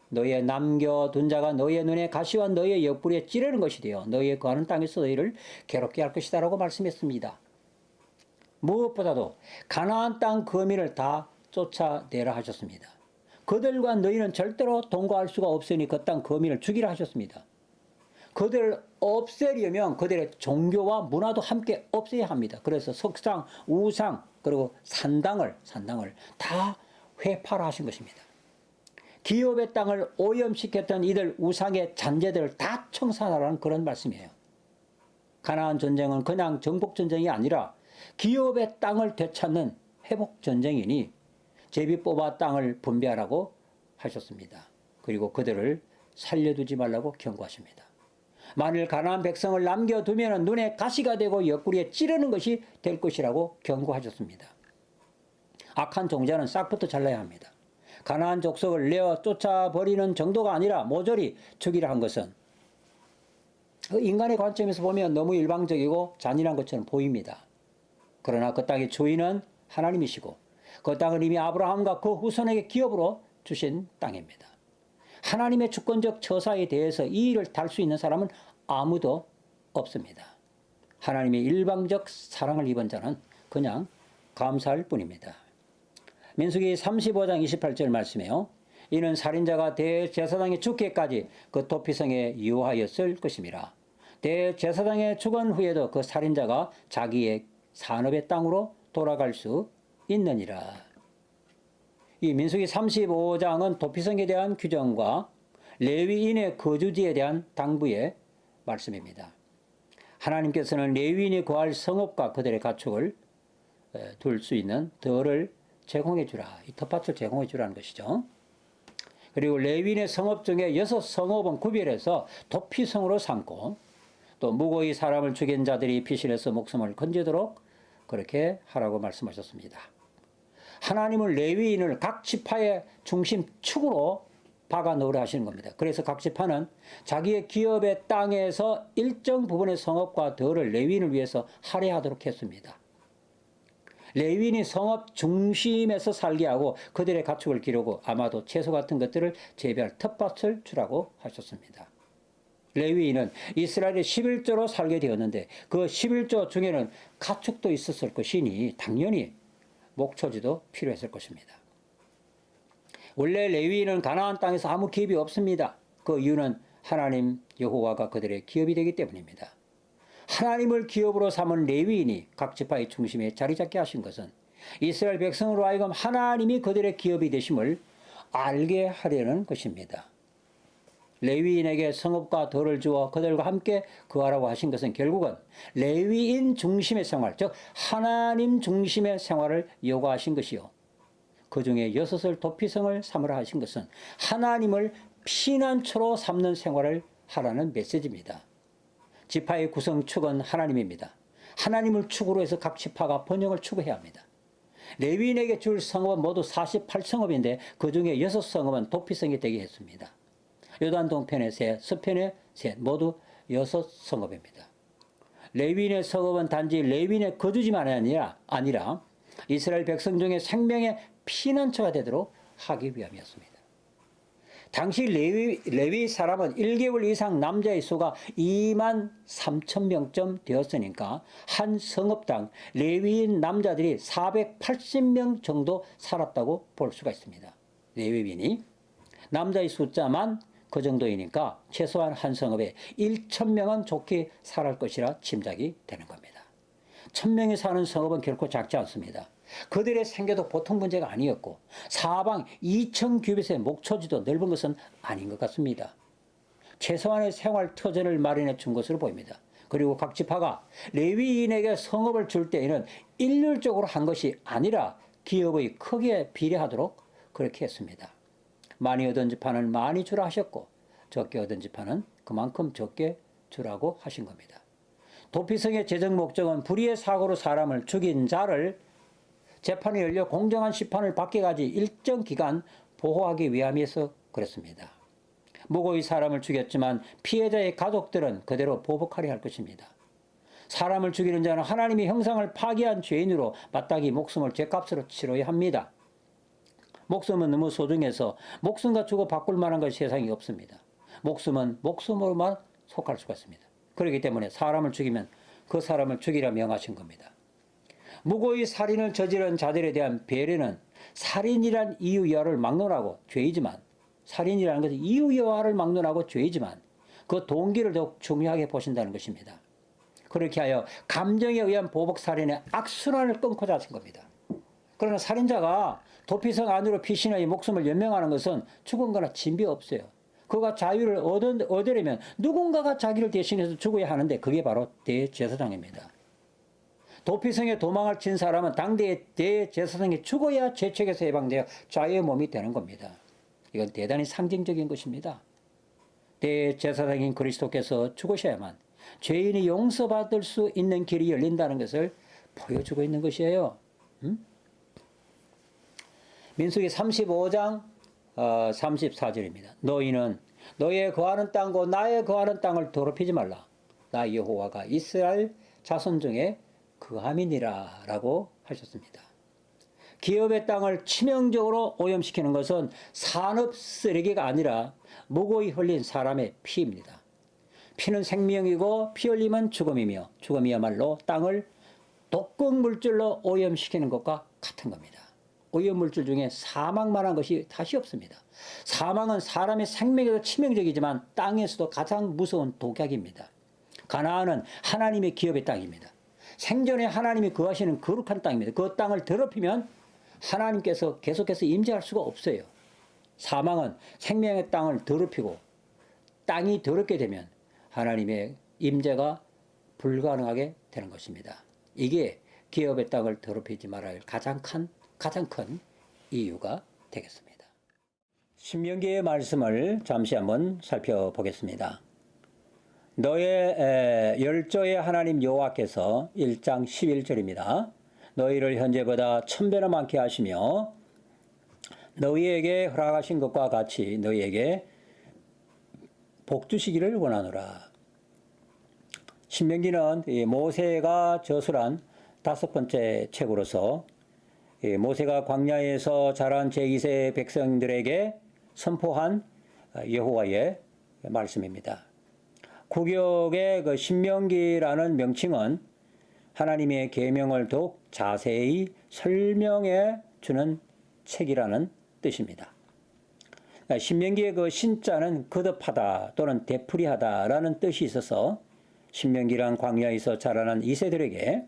너희의 남겨둔 자가 너희의 눈에 가시와 너희의 옆구리에 찌르는 것이 되어 너희의 거하는 땅에서 너희를 괴롭게 할 것이다 라고 말씀했습니다. 무엇보다도 가나안 땅 거민을 다 쫓아내라 하셨습니다. 그들과 너희는 절대로 동거할 수가 없으니 그 땅 거민을 죽이라 하셨습니다. 그들을 없애려면 그들의 종교와 문화도 함께 없애야 합니다. 그래서 석상, 우상, 그리고 산당을 다 회파라 하신 것입니다. 기업의 땅을 오염시켰던 이들 우상의 잔재들을 다 청산하라는 그런 말씀이에요. 가나안 전쟁은 그냥 정복 전쟁이 아니라 기업의 땅을 되찾는 회복 전쟁이니 제비 뽑아 땅을 분배하라고 하셨습니다. 그리고 그들을 살려두지 말라고 경고하십니다. 만일 가나안 백성을 남겨두면 눈에 가시가 되고 옆구리에 찌르는 것이 될 것이라고 경고하셨습니다. 악한 종자는 싹부터 잘라야 합니다. 가나안 족속을 내어 쫓아버리는 정도가 아니라 모조리 죽이라 한 것은 인간의 관점에서 보면 너무 일방적이고 잔인한 것처럼 보입니다. 그러나 그 땅의 주인은 하나님이시고 그 땅은 이미 아브라함과 그 후손에게 기업으로 주신 땅입니다. 하나님의 주권적 처사에 대해서 이 일을 다룰 수 있는 사람은 아무도 없습니다. 하나님의 일방적 사랑을 입은 자는 그냥 감사할 뿐입니다. 민수기 35장 28절 말씀에요. 이는 살인자가 대제사장이 죽기까지 그 도피성에 유하였을 것임이라. 대제사장의 죽은 후에도 그 살인자가 자기의 산업의 땅으로 돌아갈 수 있느니라. 이 민수기 35장은 도피성에 대한 규정과 레위인의 거주지에 대한 당부의 말씀입니다. 하나님께서는 레위인이 거할 성읍과 그들의 가축을 둘 수 있는 덜을 제공해 주라. 이 텃밭을 제공해 주라는 것이죠. 그리고 레위인의 성읍 중에 6성읍은 구별해서 도피성으로 삼고 또 무고히 사람을 죽인 자들이 피신해서 목숨을 건지도록 그렇게 하라고 말씀하셨습니다. 하나님은 레위인을 각 지파의 중심축으로 박아 넣으려 하시는 겁니다. 그래서 각 지파는 자기의 기업의 땅에서 일정 부분의 성읍과 덜을 레위인을 위해서 할애하도록 했습니다. 레위인이 성읍 중심에서 살게 하고 그들의 가축을 기르고 아마도 채소 같은 것들을 재배할 텃밭을 주라고 하셨습니다. 레위인은 이스라엘의 11조로 살게 되었는데 그 11조 중에는 가축도 있었을 것이니 당연히 목초지도 필요했을 것입니다. 원래 레위인은 가나안 땅에서 아무 기업이 없습니다. 그 이유는 하나님 여호와가 그들의 기업이 되기 때문입니다. 하나님을 기업으로 삼은 레위인이 각 지파의 중심에 자리 잡게 하신 것은 이스라엘 백성으로 하여금 하나님이 그들의 기업이 되심을 알게 하려는 것입니다. 레위인에게 성읍과 덜을 주어 그들과 함께 거하라고 하신 것은 결국은 레위인 중심의 생활, 즉 하나님 중심의 생활을 요구하신 것이요. 그 중에 6을 도피성을 삼으라 하신 것은 하나님을 피난처로 삼는 생활을 하라는 메시지입니다. 지파의 구성축은 하나님입니다. 하나님을 축으로 해서 각 지파가 번영을 추구해야 합니다. 레위인에게 줄 성읍은 모두 48성읍인데 그 중에 6성읍은 도피성이 되게 했습니다. 요단 동편의 셋, 서편의 셋, 모두 6성읍입니다. 레위인의 성읍은 단지 레위인의 거주지만 아니라 이스라엘 백성 중에 생명의 피난처가 되도록 하기 위함이었습니다. 당시 레위 사람은 1개월 이상 남자의 수가 2만 3천 명쯤 되었으니까 한 성읍당 레위인 남자들이 480명 정도 살았다고 볼 수가 있습니다. 레위인이 남자의 숫자만 그 정도이니까 최소한 한 성읍에 1,000명은 좋게 살할 것이라 짐작이 되는 겁니다. 1,000명이 사는 성읍은 결코 작지 않습니다. 그들의 생계도 보통 문제가 아니었고 사방 2,000규빗의 목초지도 넓은 것은 아닌 것 같습니다. 최소한의 생활 터전을 마련해 준 것으로 보입니다. 그리고 각 지파가 레위인에게 성읍을 줄 때에는 일률적으로 한 것이 아니라 기업의 크기에 비례하도록 그렇게 했습니다. 많이 얻은 지파는 많이 주라 하셨고 적게 얻은 지파는 그만큼 적게 주라고 하신 겁니다. 도피성의 재정 목적은 불의의 사고로 사람을 죽인 자를 재판이 열려 공정한 심판을 받기까지 일정 기간 보호하기 위함에서 그렇습니다. 무고히 사람을 죽였지만 피해자의 가족들은 그대로 보복하려 할 것입니다. 사람을 죽이는 자는 하나님의 형상을 파괴한 죄인으로 마땅히 목숨을 죄값으로 치러야 합니다. 목숨은 너무 소중해서 목숨과 주고 바꿀 만한 것이 세상에 없습니다. 목숨은 목숨으로만 속할 수가 있습니다. 그렇기 때문에 사람을 죽이면 그 사람을 죽이라 명하신 겁니다. 무고히 살인을 저지른 자들에 대한 배려는 살인이란 이유여하를 막론하고 죄이지만 살인이라는 것은 이유여하를 막론하고 죄이지만 그 동기를 더욱 중요하게 보신다는 것입니다. 그렇게 하여 감정에 의한 보복 살인의 악순환을 끊고자 하신 겁니다. 그러나 살인자가 도피성 안으로 피신하여 목숨을 연명하는 것은 죽은 거나 진비 없어요. 그가 자유를 얻으려면 누군가가 자기를 대신해서 죽어야 하는데 그게 바로 대제사장입니다. 도피성에 도망을 친 사람은 당대의 대제사장이 죽어야 죄책에서 해방되어 자유의 몸이 되는 겁니다. 이건 대단히 상징적인 것입니다. 대제사장인 그리스도께서 죽으셔야만 죄인이 용서받을 수 있는 길이 열린다는 것을 보여주고 있는 것이에요. 민수기 35장 34절입니다. 너희는 너의 거하는 땅과 나의 거하는 땅을 더럽히지 말라. 나 여호와가 이스라엘 자손 중에 거함이니라 라고 하셨습니다. 기업의 땅을 치명적으로 오염시키는 것은 산업 쓰레기가 아니라 무고히 흘린 사람의 피입니다. 피는 생명이고 피 흘림은 죽음이며 죽음이야말로 땅을 독극 물질로 오염시키는 것과 같은 겁니다. 오염물질 중에 사망만한 것이 다시 없습니다. 사망은 사람의 생명에도 치명적이지만 땅에서도 가장 무서운 독약입니다. 가나안은 하나님의 기업의 땅입니다. 생전에 하나님이 거하시는 거룩한 땅입니다. 그 땅을 더럽히면 하나님께서 계속해서 임재할 수가 없어요. 사망은 생명의 땅을 더럽히고 땅이 더럽게 되면 하나님의 임재가 불가능하게 되는 것입니다. 이게 기업의 땅을 더럽히지 말아야 할 가장 큰 이유가 되겠습니다. 신명기의 말씀을 잠시 한번 살펴보겠습니다. 너의 열조의 하나님 여호와께서 1장 11절입니다. 너희를 현재보다 1000배나 많게 하시며 너희에게 허락하신 것과 같이 너희에게 복 주시기를 원하노라. 신명기는 모세가 저술한 5번째 책으로서 모세가 광야에서 자란 제2세 백성들에게 선포한 여호와의 말씀입니다. 구약의 그 신명기라는 명칭은 하나님의 계명을 더욱 자세히 설명해 주는 책이라는 뜻입니다. 신명기의 그 신자는 거듭하다 또는 되풀이하다라는 뜻이 있어서 신명기란 광야에서 자라난 2세들에게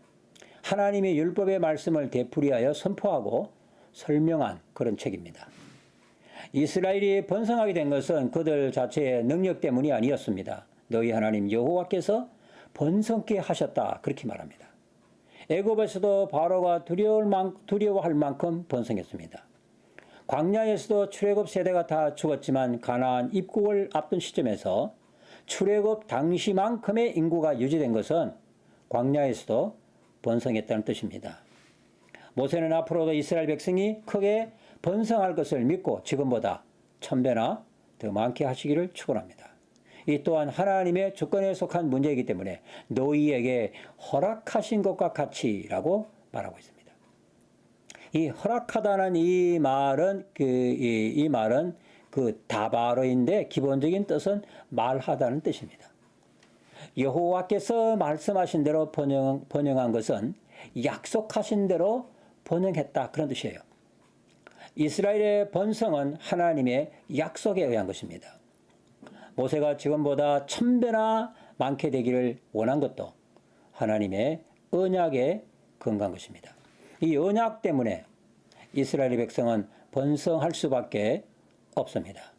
하나님의 율법의 말씀을 되풀이하여 선포하고 설명한 그런 책입니다. 이스라엘이 번성하게 된 것은 그들 자체의 능력 때문이 아니었습니다. 너희 하나님 여호와께서 번성케 하셨다 그렇게 말합니다. 애굽에서도 바로가 두려워할 만큼 번성했습니다. 광야에서도 출애굽 세대가 다 죽었지만 가나안 입국을 앞둔 시점에서 출애굽 당시만큼의 인구가 유지된 것은 광야에서도 번성했다는 뜻입니다. 모세는 앞으로도 이스라엘 백성이 크게 번성할 것을 믿고 지금보다 1000배나 더 많게 하시기를 축원합니다. 이 또한 하나님의 주권에 속한 문제이기 때문에 너희에게 허락하신 것과 같이라고 말하고 있습니다. 이 허락하다는 이 말은 그 다바로인데 기본적인 뜻은 말하다는 뜻입니다. 여호와께서 말씀하신 대로 번영한 것은 약속하신 대로 번영했다 그런 뜻이에요. 이스라엘의 번성은 하나님의 약속에 의한 것입니다. 모세가 지금보다 1000배나 많게 되기를 원한 것도 하나님의 언약에 근거한 것입니다. 이 언약 때문에 이스라엘의 백성은 번성할 수밖에 없습니다.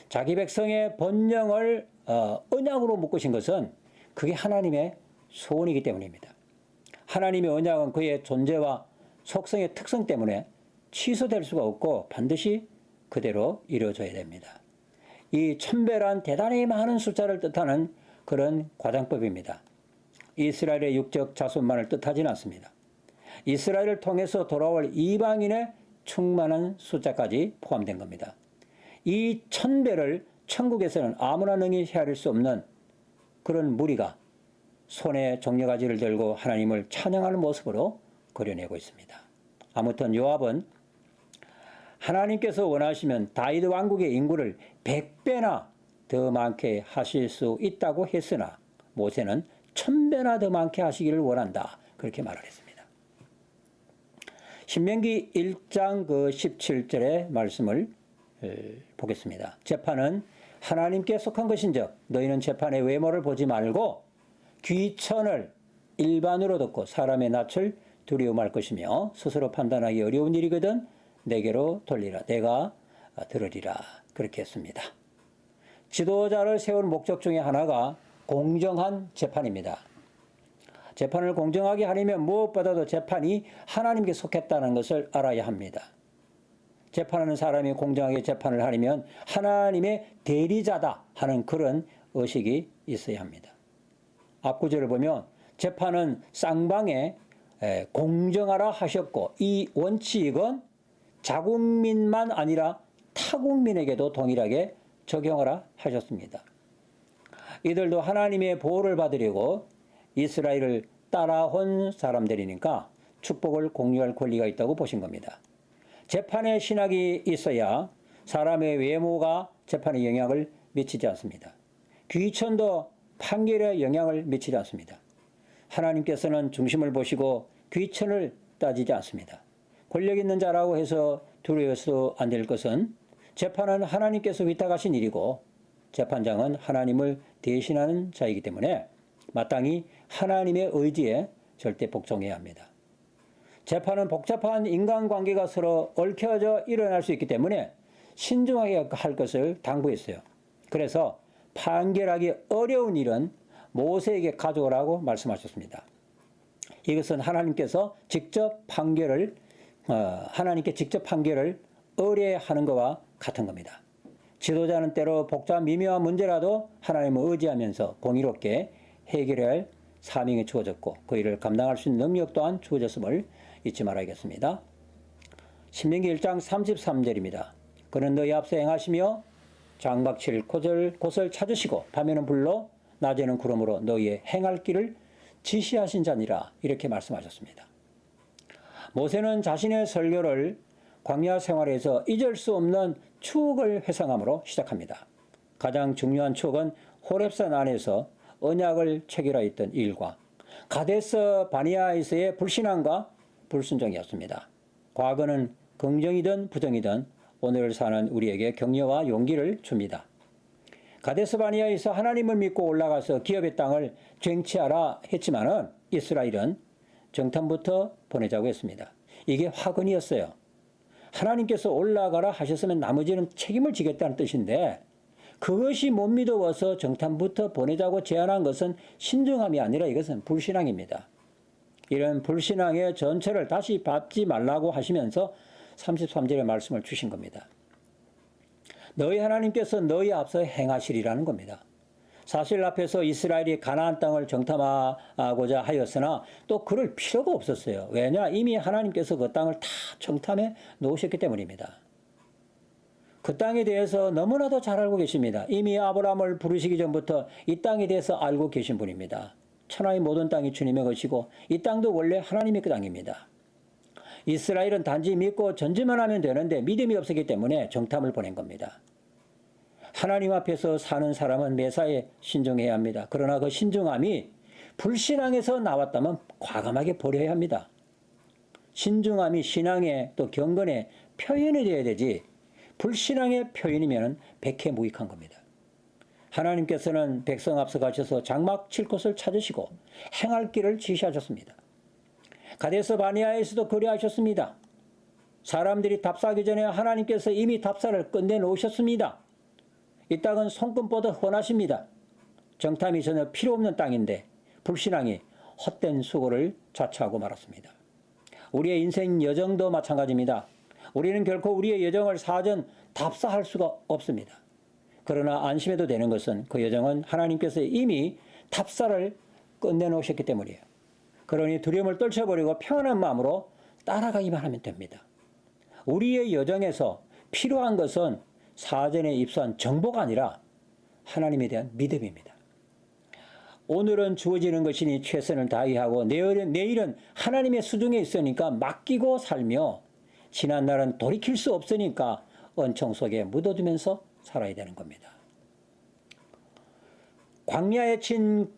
자기 백성의 번영을 언약으로 묶으신 것은 그게 하나님의 소원이기 때문입니다. 하나님의 언약은 그의 존재와 속성의 특성 때문에 취소될 수가 없고 반드시 그대로 이루어져야 됩니다. 이 1000배란 대단히 많은 숫자를 뜻하는 그런 과장법입니다. 이스라엘의 육적 자손만을 뜻하지는 않습니다. 이스라엘을 통해서 돌아올 이방인의 충만한 숫자까지 포함된 겁니다. 이 1000배를 천국에서는 아무나 능히 헤아릴 수 없는 그런 무리가 손에 종려가지를 들고 하나님을 찬양하는 모습으로 그려내고 있습니다. 아무튼 요압은 하나님께서 원하시면 다윗 왕국의 인구를 100배나 더 많게 하실 수 있다고 했으나 모세는 1000배나 더 많게 하시기를 원한다. 그렇게 말을 했습니다. 신명기 1장 17절의 말씀을 보겠습니다. 재판은 하나님께 속한 것인즉 너희는 재판의 외모를 보지 말고 귀천을 일반으로 듣고 사람의 낯을 두려움할 것이며 스스로 판단하기 어려운 일이거든 내게로 돌리라. 내가 들으리라. 그렇게 했습니다. 지도자를 세울 목적 중에 하나가 공정한 재판입니다. 재판을 공정하게 하려면 무엇보다도 재판이 하나님께 속했다는 것을 알아야 합니다. 재판하는 사람이 공정하게 재판을 하려면 하나님의 대리자다 하는 그런 의식이 있어야 합니다. 앞구절을 보면 재판은 쌍방에 공정하라 하셨고 이 원칙은 자국민만 아니라 타국민에게도 동일하게 적용하라 하셨습니다. 이들도 하나님의 보호를 받으려고 이스라엘을 따라온 사람들이니까 축복을 공유할 권리가 있다고 보신 겁니다. 재판에 신학이 있어야 사람의 외모가 재판에 영향을 미치지 않습니다. 귀천도 판결에 영향을 미치지 않습니다. 하나님께서는 중심을 보시고 귀천을 따지지 않습니다. 권력 있는 자라고 해서 두려워서도 안 될 것은 재판은 하나님께서 위탁하신 일이고 재판장은 하나님을 대신하는 자이기 때문에 마땅히 하나님의 의지에 절대 복종해야 합니다. 재판은 복잡한 인간관계가 서로 얽혀져 일어날 수 있기 때문에 신중하게 할 것을 당부했어요. 그래서 판결하기 어려운 일은 모세에게 가져오라고 말씀하셨습니다. 이것은 하나님께서 직접 판결을 의뢰하는 것과 같은 겁니다. 지도자는 때로 복잡 미묘한 문제라도 하나님을 의지하면서 공의롭게 해결해야 할 사명이 주어졌고 그 일을 감당할 수 있는 능력 또한 주어졌음을 잊지 말아야겠습니다. 신명기 1장 33절입니다. 그는 너희 앞서 행하시며 장막 칠 곳을 찾으시고 밤에는 불로 낮에는 구름으로 너희의 행할 길을 지시하신 자니라 이렇게 말씀하셨습니다. 모세는 자신의 설교를 광야 생활에서 잊을 수 없는 추억을 회상함으로 시작합니다. 가장 중요한 추억은 호렙산 안에서 언약을 체결하였던 일과 가데스 바니아에서의 불신앙과 불순종이었습니다. 과거는 긍정이든 부정이든 오늘을 사는 우리에게 격려와 용기를 줍니다. 가데스 바니아에서 하나님을 믿고 올라가서 기업의 땅을 쟁취하라 했지만은 이스라엘은 정탐부터 보내자고 했습니다. 이게 화근이었어요. 하나님께서 올라가라 하셨으면 나머지는 책임을 지겠다는 뜻인데 그것이 못 믿어서 정탐부터 보내자고 제안한 것은 신중함이 아니라 이것은 불신앙입니다. 이런 불신앙의 전체를 다시 밟지 말라고 하시면서 33절의 말씀을 주신 겁니다. 너희 하나님께서 너희 앞서 행하시리라는 겁니다. 사실 앞에서 이스라엘이 가나안 땅을 정탐하고자 하였으나 또 그럴 필요가 없었어요. 왜냐? 이미 하나님께서 그 땅을 다 정탐해 놓으셨기 때문입니다. 그 땅에 대해서 너무나도 잘 알고 계십니다. 이미 아브라함을 부르시기 전부터 이 땅에 대해서 알고 계신 분입니다. 천하의 모든 땅이 주님의 것이고 이 땅도 원래 하나님의 그 땅입니다. 이스라엘은 단지 믿고 전제만 하면 되는데 믿음이 없었기 때문에 정탐을 보낸 겁니다. 하나님 앞에서 사는 사람은 매사에 신중해야 합니다. 그러나 그 신중함이 불신앙에서 나왔다면 과감하게 버려야 합니다. 신중함이 신앙의 또 경건의 표현이 되어야 되지 불신앙의 표현이면 백해무익한 겁니다. 하나님께서는 백성 앞서 가셔서 장막 칠 곳을 찾으시고 행할 길을 지시하셨습니다. 가데스 바니아에서도 그리하셨습니다. 사람들이 답사하기 전에 하나님께서 이미 답사를 끝내놓으셨습니다. 이 땅은 손금보다 훤하십니다. 정탐이 전혀 필요 없는 땅인데 불신앙이 헛된 수고를 자처하고 말았습니다. 우리의 인생 여정도 마찬가지입니다. 우리는 결코 우리의 여정을 사전 답사할 수가 없습니다. 그러나 안심해도 되는 것은 그 여정은 하나님께서 이미 답사를 끝내놓으셨기 때문이에요. 그러니 두려움을 떨쳐버리고 평안한 마음으로 따라가기만 하면 됩니다. 우리의 여정에서 필요한 것은 사전에 입수한 정보가 아니라 하나님에 대한 믿음입니다. 오늘은 주어지는 것이니 최선을 다하고 내일은 하나님의 수중에 있으니까 맡기고 살며 지난 날은 돌이킬 수 없으니까 은총 속에 묻어두면서 살아야 되는 겁니다. 광야에 친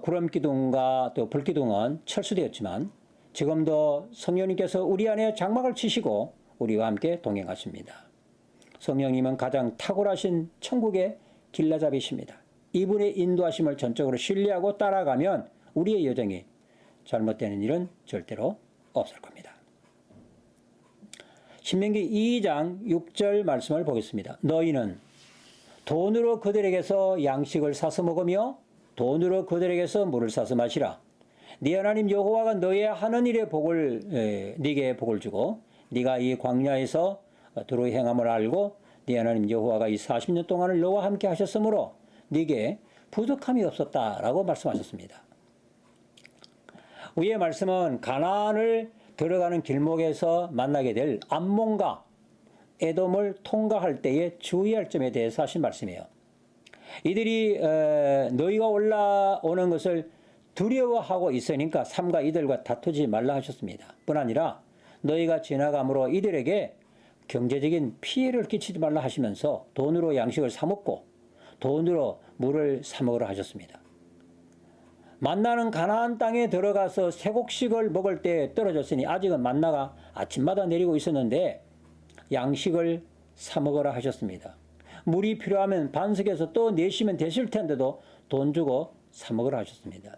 구름기둥과 또 불기둥은 철수되었지만 지금도 성령님께서 우리 안에 장막을 치시고 우리와 함께 동행하십니다. 성령님은 가장 탁월하신 천국의 길라잡이십니다. 이분의 인도하심을 전적으로 신뢰하고 따라가면 우리의 여정이 잘못되는 일은 절대로 없을 겁니다. 신명기 2장 6절 말씀을 보겠습니다. 너희는 돈으로 그들에게서 양식을 사서 먹으며 돈으로 그들에게서 물을 사서 마시라. 네 하나님 여호와가 너의 하는 일에 네게 복을 주고 네가 이 광야에서 두루 행함을 알고 네 하나님 여호와가 이 40년 동안을 너와 함께 하셨으므로 네게 부족함이 없었다라고 말씀하셨습니다. 위의 말씀은 가나안을 들어가는 길목에서 만나게 될 암몬과 에돔을 통과할 때에 주의할 점에 대해서 하신 말씀이에요. 이들이 너희가 올라오는 것을 두려워하고 있으니까 삼가 이들과 다투지 말라 하셨습니다. 뿐 아니라 너희가 지나감으로 이들에게 경제적인 피해를 끼치지 말라 하시면서 돈으로 양식을 사 먹고 돈으로 물을 사 먹으라 하셨습니다. 만나는 가나안 땅에 들어가서 쇠곡식을 먹을 때 떨어졌으니 아직은 만나가 아침마다 내리고 있었는데 양식을 사 먹으라 하셨습니다. 물이 필요하면 반석에서 또 내시면 되실 텐데도 돈 주고 사 먹으라 하셨습니다.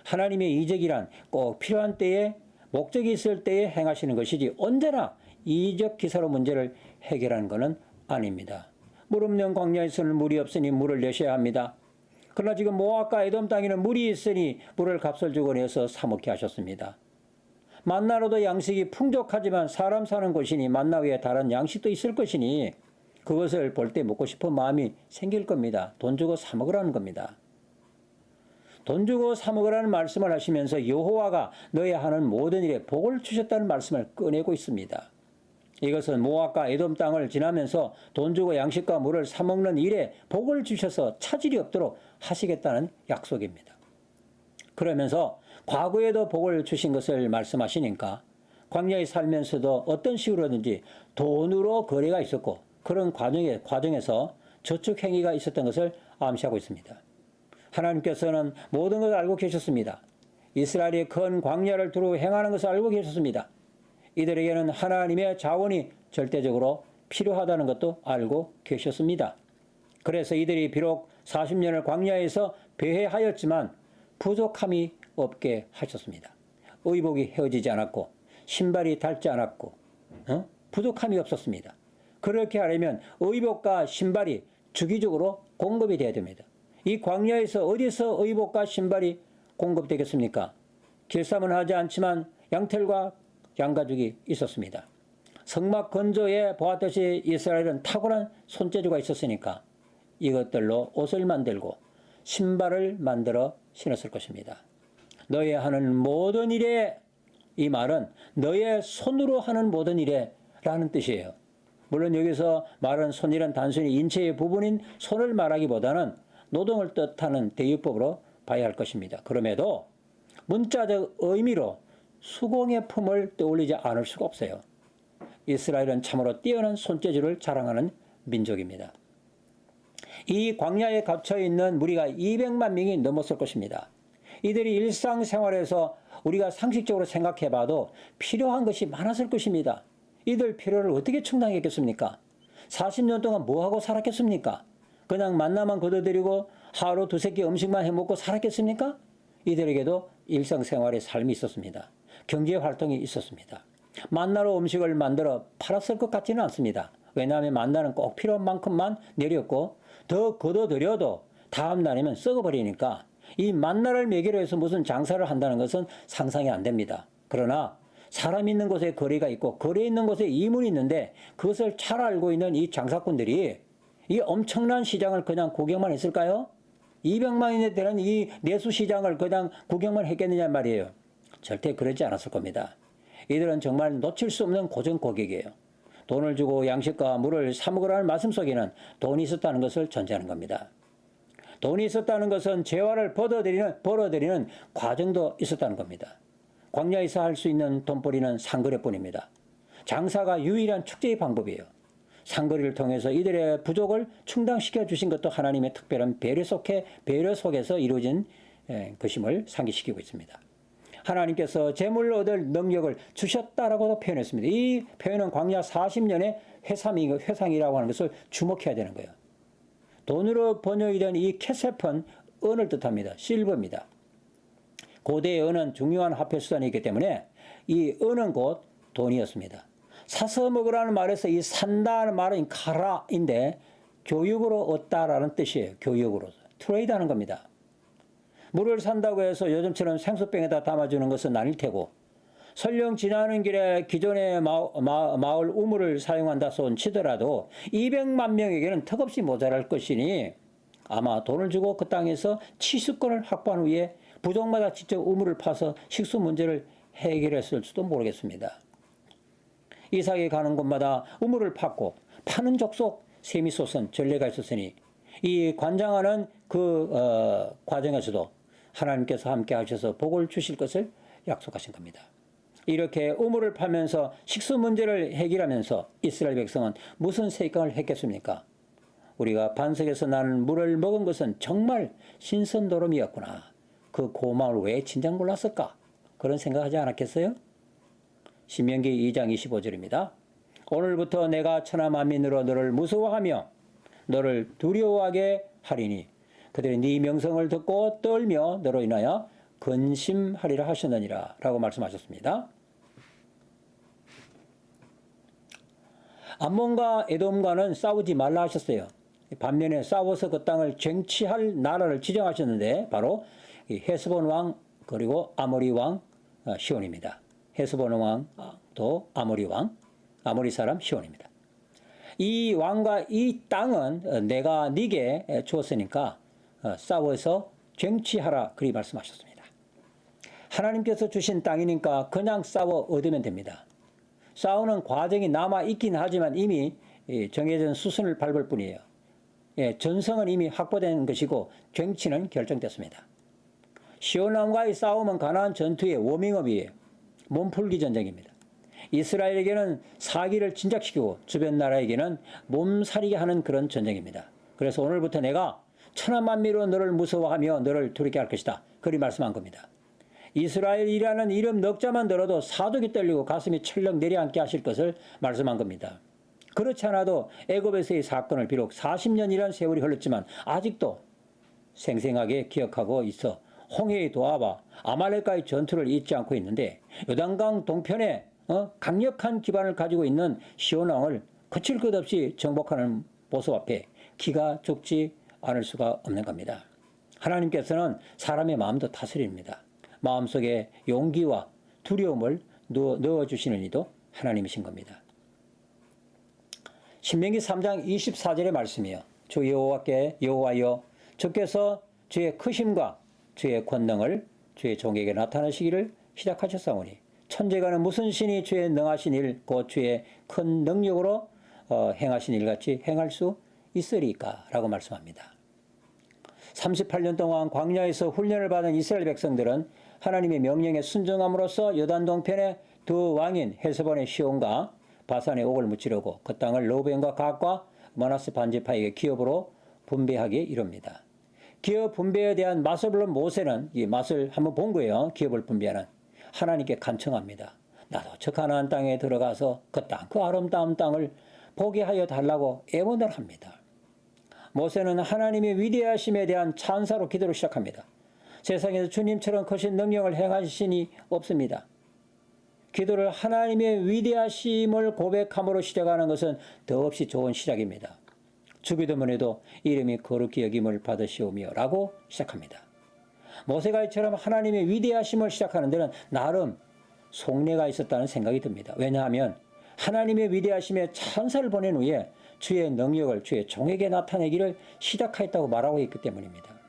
하나님의 이적이란 꼭 필요한 때에 목적이 있을 때에 행하시는 것이지 언제나 이적 기사로 문제를 해결하는 것은 아닙니다. 물 없는 광야에서는 물이 없으니 물을 내셔야 합니다. 그러나 지금 모압과 에돔 땅에는 물이 있으니 물을 값을 주고 내서 사 먹게 하셨습니다. 만나로도 양식이 풍족하지만 사람 사는 곳이니 만나 위에 다른 양식도 있을 것이니 그것을 볼 때 먹고 싶은 마음이 생길 겁니다. 돈 주고 사 먹으라는 겁니다. 돈 주고 사 먹으라는 말씀을 하시면서 여호와가 너희 하는 모든 일에 복을 주셨다는 말씀을 꺼내고 있습니다. 이것은 모압과 에돔 땅을 지나면서 돈 주고 양식과 물을 사 먹는 일에 복을 주셔서 차질이 없도록 하시겠다는 약속입니다. 그러면서 과거에도 복을 주신 것을 말씀하시니까 광야에 살면서도 어떤 식으로든지 돈으로 거래가 있었고 그런 과정에서 저축 행위가 있었던 것을 암시하고 있습니다. 하나님께서는 모든 것을 알고 계셨습니다. 이스라엘이 큰 광야를 두루 행하는 것을 알고 계셨습니다. 이들에게는 하나님의 자원이 절대적으로 필요하다는 것도 알고 계셨습니다. 그래서 이들이 비록 40년을 광야에서 배회하였지만 부족함이 없게 하셨습니다. 의복이 헤어지지 않았고 신발이 닳지 않았고 부족함이 없었습니다. 그렇게 하려면 의복과 신발이 주기적으로 공급이 돼야 됩니다. 이 광야에서 어디서 의복과 신발이 공급되겠습니까? 길쌈은 하지 않지만 양털과 양가죽이 있었습니다. 성막 건조에 보았듯이 이스라엘은 탁월한 손재주가 있었으니까 이것들로 옷을 만들고 신발을 만들어 신었을 것입니다. 너희 하는 모든 일에, 이 말은 너의 손으로 하는 모든 일에 라는 뜻이에요. 물론 여기서 말은 손이란 단순히 인체의 부분인 손을 말하기보다는 노동을 뜻하는 대유법으로 봐야 할 것입니다. 그럼에도 문자적 의미로 수공의 품을 떠올리지 않을 수가 없어요. 이스라엘은 참으로 뛰어난 손재주를 자랑하는 민족입니다. 이 광야에 갇혀있는 무리가 200만 명이 넘었을 것입니다. 이들이 일상생활에서 우리가 상식적으로 생각해봐도 필요한 것이 많았을 것입니다. 이들 필요를 어떻게 충당했겠습니까? 40년 동안 뭐하고 살았겠습니까? 그냥 만나만 거둬들이고 하루 두세 끼 음식만 해먹고 살았겠습니까? 이들에게도 일상생활의 삶이 있었습니다. 경제활동이 있었습니다. 만나로 음식을 만들어 팔았을 것 같지는 않습니다. 왜냐하면 만나는 꼭 필요한 만큼만 내렸고 더 거둬들여도 다음 날이면 썩어버리니까 이 만나를 매개로 해서 무슨 장사를 한다는 것은 상상이 안 됩니다. 그러나 사람 있는 곳에 거리가 있고 거리 있는 곳에 이문이 있는데 그것을 잘 알고 있는 이 장사꾼들이 이 엄청난 시장을 그냥 구경만 했을까요? 200만인에 되는 이 내수시장을 그냥 구경만 했겠느냐 말이에요. 절대 그러지 않았을 겁니다. 이들은 정말 놓칠 수 없는 고정 고객이에요. 돈을 주고 양식과 물을 사 먹으라는 말씀 속에는 돈이 있었다는 것을 전제하는 겁니다. 돈이 있었다는 것은 재화를 벌어들이는 과정도 있었다는 겁니다. 광야에서 할 수 있는 돈벌이는 상거래뿐입니다. 장사가 유일한 축제의 방법이에요. 상거리를 통해서 이들의 부족을 충당시켜 주신 것도 하나님의 특별한 배려 속에서 이루어진 것임을 상기시키고 있습니다. 하나님께서 재물을 얻을 능력을 주셨다라고도 표현했습니다. 이 표현은 광야 40년의 회상이라고 하는 것을 주목해야 되는 거예요. 돈으로 번역이 된 이 케셉은 은을 뜻합니다. 실버입니다. 고대의 은은 중요한 화폐 수단이기 때문에 이 은은 곧 돈이었습니다. 사서 먹으라는 말에서 이 산다는 말은 카라인데 교육으로 얻다라는 뜻이에요. 교육으로. 트레이드하는 겁니다. 물을 산다고 해서 요즘처럼 생수병에다 담아주는 것은 아닐 테고 설령 지나는 길에 기존의 마을 우물을 사용한다 손 치더라도 200만 명에게는 턱없이 모자랄 것이니 아마 돈을 주고 그 땅에서 취수권을 확보한 후에 부족마다 직접 우물을 파서 식수 문제를 해결했을지도 모르겠습니다. 이삭이 가는 곳마다 우물을 팠고 파는 족속 셈이 솟은 전례가 있었으니 이 관장하는 그 과정에서도 하나님께서 함께 하셔서 복을 주실 것을 약속하신 겁니다. 이렇게 우물을 파면서 식수 문제를 해결하면서 이스라엘 백성은 무슨 세금을 했겠습니까? 우리가 반석에서 나는 물을 먹은 것은 정말 신선도름이었구나. 그 고마움을 왜 진작 몰랐을까? 그런 생각하지 않았겠어요? 신명기 2장 25절입니다. 오늘부터 내가 천하 만민으로 너를 무서워하며 너를 두려워하게 하리니 그들이 네 명성을 듣고 떨며 너로 인하여 근심하리라 하셨느니라 라고 말씀하셨습니다. 암몬과 에돔과는 싸우지 말라 하셨어요. 반면에 싸워서 그 땅을 쟁취할 나라를 지정하셨는데 바로 헤스본 왕 그리고 아모리 왕 시온입니다. 헤스본 왕도 아모리 왕, 아모리 사람 시온입니다. 이 왕과 이 땅은 내가 네게 주었으니까 싸워서 쟁취하라 그리 말씀하셨습니다. 하나님께서 주신 땅이니까 그냥 싸워 얻으면 됩니다. 싸우는 과정이 남아 있긴 하지만 이미 정해진 수순을 밟을 뿐이에요. 전성은 이미 확보된 것이고 쟁취는 결정됐습니다. 시온왕과의 싸움은 가나안 전투의 워밍업이에요. 몸풀기 전쟁입니다. 이스라엘에게는 사기를 진작시키고 주변 나라에게는 몸살이게 하는 그런 전쟁입니다. 그래서 오늘부터 내가 천하만민으로 너를 무서워하며 너를 두렵게 할 것이다. 그리 말씀한 겁니다. 이스라엘이라는 이름 넉 자만 들어도 사독이 떨리고 가슴이 철렁 내려앉게 하실 것을 말씀한 겁니다. 그렇지 않아도 애굽에서의 사건을 비록 40년이라는 세월이 흘렀지만 아직도 생생하게 기억하고 있어 홍해의 도하와 아말렉과의 전투를 잊지 않고 있는데 요단강 동편에 강력한 기반을 가지고 있는 시온 왕을 거칠 것 없이 정복하는 모습 앞에 기가 죽지 않을 수가 없는 겁니다. 하나님께서는 사람의 마음도 다스립니다. 마음속에 용기와 두려움을 넣어주시는 이도 하나님이신 겁니다. 신명기 3장 24절의 말씀이요. 주 여호와여 주께서 주의 크심과 주의 권능을 주의 종에게 나타내시기를 시작하셨사오니 천재가는 무슨 신이 주의 능하신 일 곧 주의 큰 능력으로 행하신 일같이 행할 수 있으리까? 라고 말씀합니다. 38년 동안 광야에서 훈련을 받은 이스라엘 백성들은 하나님의 명령에 순종함으로써 요단 동편의 두 왕인 헤스본의 시온과 바산의 옥을 무찌르고 그 땅을 르우벤과 갓과 므낫세 반지파에게 기업으로 분배하게 이룹니다. 기업 분배에 대한 맛을 본 모세는 이 맛을 한번 본 거예요. 기업을 분배하는. 하나님께 간청합니다. 나도 저 가나안 땅에 들어가서 그 땅, 그 아름다운 땅을 보게 하여 달라고 애원을 합니다. 모세는 하나님의 위대하심에 대한 찬사로 기도를 시작합니다. 세상에서 주님처럼 크신 능력을 행하시니 없습니다. 기도를 하나님의 위대하심을 고백함으로 시작하는 것은 더없이 좋은 시작입니다. 주기도문에도 이름이 거룩히 여김을 받으시오며 라고 시작합니다. 모세가 이처럼 하나님의 위대하심을 시작하는 데는 나름 속내가 있었다는 생각이 듭니다. 왜냐하면 하나님의 위대하심에 찬사를 보낸 후에 주의 능력을 주의 종에게 나타내기를 시작하였다고 말하고 있기 때문입니다.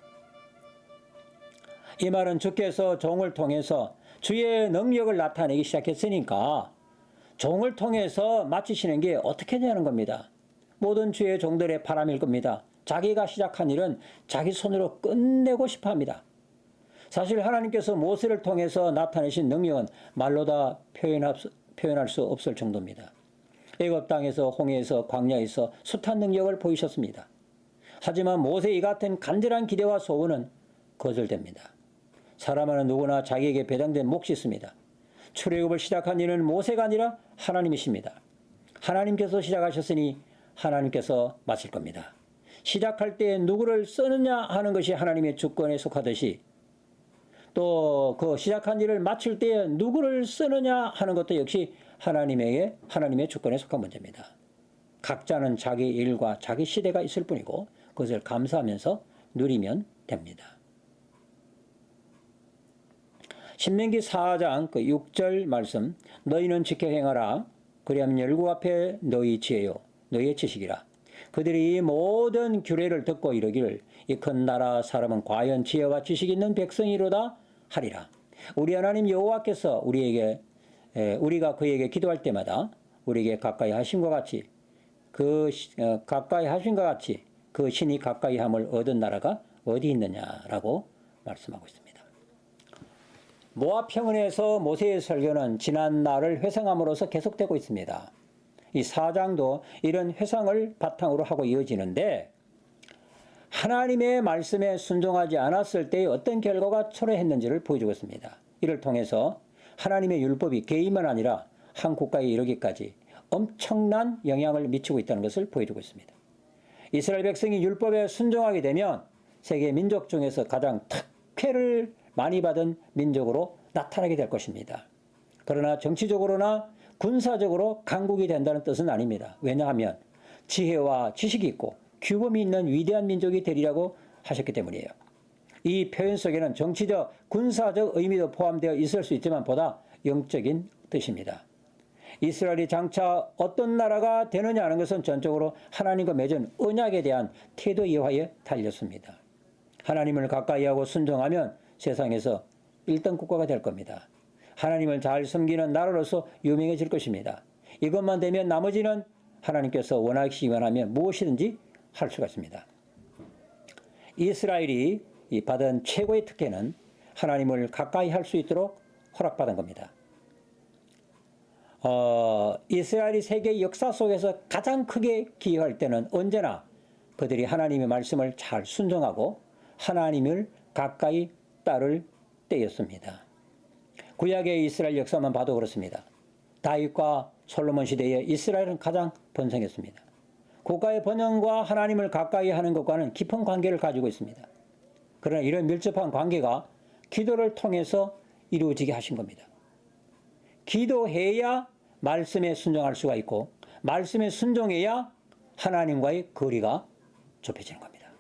이 말은 주께서 종을 통해서 주의 능력을 나타내기 시작했으니까 종을 통해서 마치시는 게 어떻게 되는 겁니다. 모든 주의 종들의 바람일 겁니다. 자기가 시작한 일은 자기 손으로 끝내고 싶어 합니다. 사실 하나님께서 모세를 통해서 나타내신 능력은 말로 다 표현할 수 없을 정도입니다. 애굽 땅에서 홍해에서 광야에서 숱한 능력을 보이셨습니다. 하지만 모세 이 같은 간절한 기대와 소원은 거절됩니다. 사람은 누구나 자기에게 배당된 몫이 있습니다. 출애굽을 시작한 이는 모세가 아니라 하나님이십니다. 하나님께서 시작하셨으니 하나님께서 마칠 겁니다. 시작할 때 누구를 쓰느냐 하는 것이 하나님의 주권에 속하듯이 또 그 시작한 일을 마칠 때 누구를 쓰느냐 하는 것도 역시 하나님의 주권에 속한 문제입니다. 각자는 자기 일과 자기 시대가 있을 뿐이고 그것을 감사하면서 누리면 됩니다. 신명기 4장 그 6절 말씀, 너희는 지켜 행하라. 그리하면 열국 앞에 너희 지혜요 너희의 지식이라. 그들이 이 모든 규례를 듣고 이르기를 이 큰 나라 사람은 과연 지혜와 지식이 있는 백성이로다 하리라. 우리 하나님 여호와께서 우리가 그에게 기도할 때마다 우리에게 가까이 하심과 같이 그 신이 가까이 함을 얻은 나라가 어디 있느냐라고 말씀하고 있습니다. 모압 평원에서 모세의 설교는 지난 날을 회상함으로써 계속되고 있습니다. 이 4장도 이런 회상을 바탕으로 하고 이어지는데, 하나님의 말씀에 순종하지 않았을 때의 어떤 결과가 초래했는지를 보여주고 있습니다. 이를 통해서 하나님의 율법이 개인만 아니라 한 국가에 이르기까지 엄청난 영향을 미치고 있다는 것을 보여주고 있습니다. 이스라엘 백성이 율법에 순종하게 되면 세계 민족 중에서 가장 특혜를 많이 받은 민족으로 나타나게 될 것입니다. 그러나 정치적으로나 군사적으로 강국이 된다는 뜻은 아닙니다. 왜냐하면 지혜와 지식이 있고 규범이 있는 위대한 민족이 되리라고 하셨기 때문이에요. 이 표현 속에는 정치적, 군사적 의미도 포함되어 있을 수 있지만 보다 영적인 뜻입니다. 이스라엘이 장차 어떤 나라가 되느냐 하는 것은 전적으로 하나님과 맺은 언약에 대한 태도 이하에 달렸습니다. 하나님을 가까이 하고 순종하면 세상에서 1등 국가가 될 겁니다. 하나님을 잘 섬기는 나라로서 유명해질 것입니다. 이것만 되면 나머지는 하나님께서 원하시기만 하면 무엇이든지 할 수가 있습니다. 이스라엘이 받은 최고의 특혜는 하나님을 가까이 할 수 있도록 허락받은 겁니다. 이스라엘이 세계 역사 속에서 가장 크게 기여할 때는 언제나 그들이 하나님의 말씀을 잘 순종하고 하나님을 가까이 따를 때였습니다. 구약의 이스라엘 역사만 봐도 그렇습니다. 다윗과 솔로몬 시대에 이스라엘은 가장 번성했습니다. 국가의 번영과 하나님을 가까이 하는 것과는 깊은 관계를 가지고 있습니다. 그러나 이런 밀접한 관계가 기도를 통해서 이루어지게 하신 겁니다. 기도해야 말씀에 순종할 수가 있고 말씀에 순종해야 하나님과의 거리가 좁혀지는 겁니다.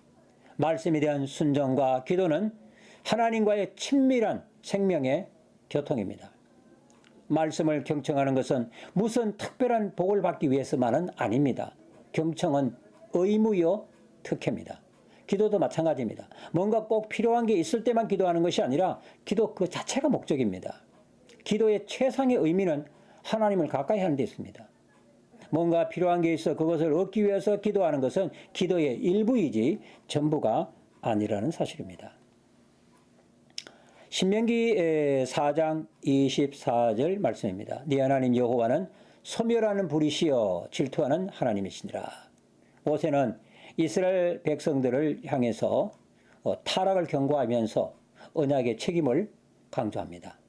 말씀에 대한 순종과 기도는 하나님과의 친밀한 생명의 교통입니다. 말씀을 경청하는 것은 무슨 특별한 복을 받기 위해서만은 아닙니다. 경청은 의무요 특혜입니다. 기도도 마찬가지입니다. 뭔가 꼭 필요한 게 있을 때만 기도하는 것이 아니라 기도 그 자체가 목적입니다. 기도의 최상의 의미는 하나님을 가까이 하는 데 있습니다. 뭔가 필요한 게 있어 그것을 얻기 위해서 기도하는 것은 기도의 일부이지 전부가 아니라는 사실입니다. 신명기 4장 24절 말씀입니다. 네 하나님 여호와는 소멸하는 불이시여 질투하는 하나님이시니라. 모세는 이스라엘 백성들을 향해서 타락을 경고하면서 언약의 책임을 강조합니다.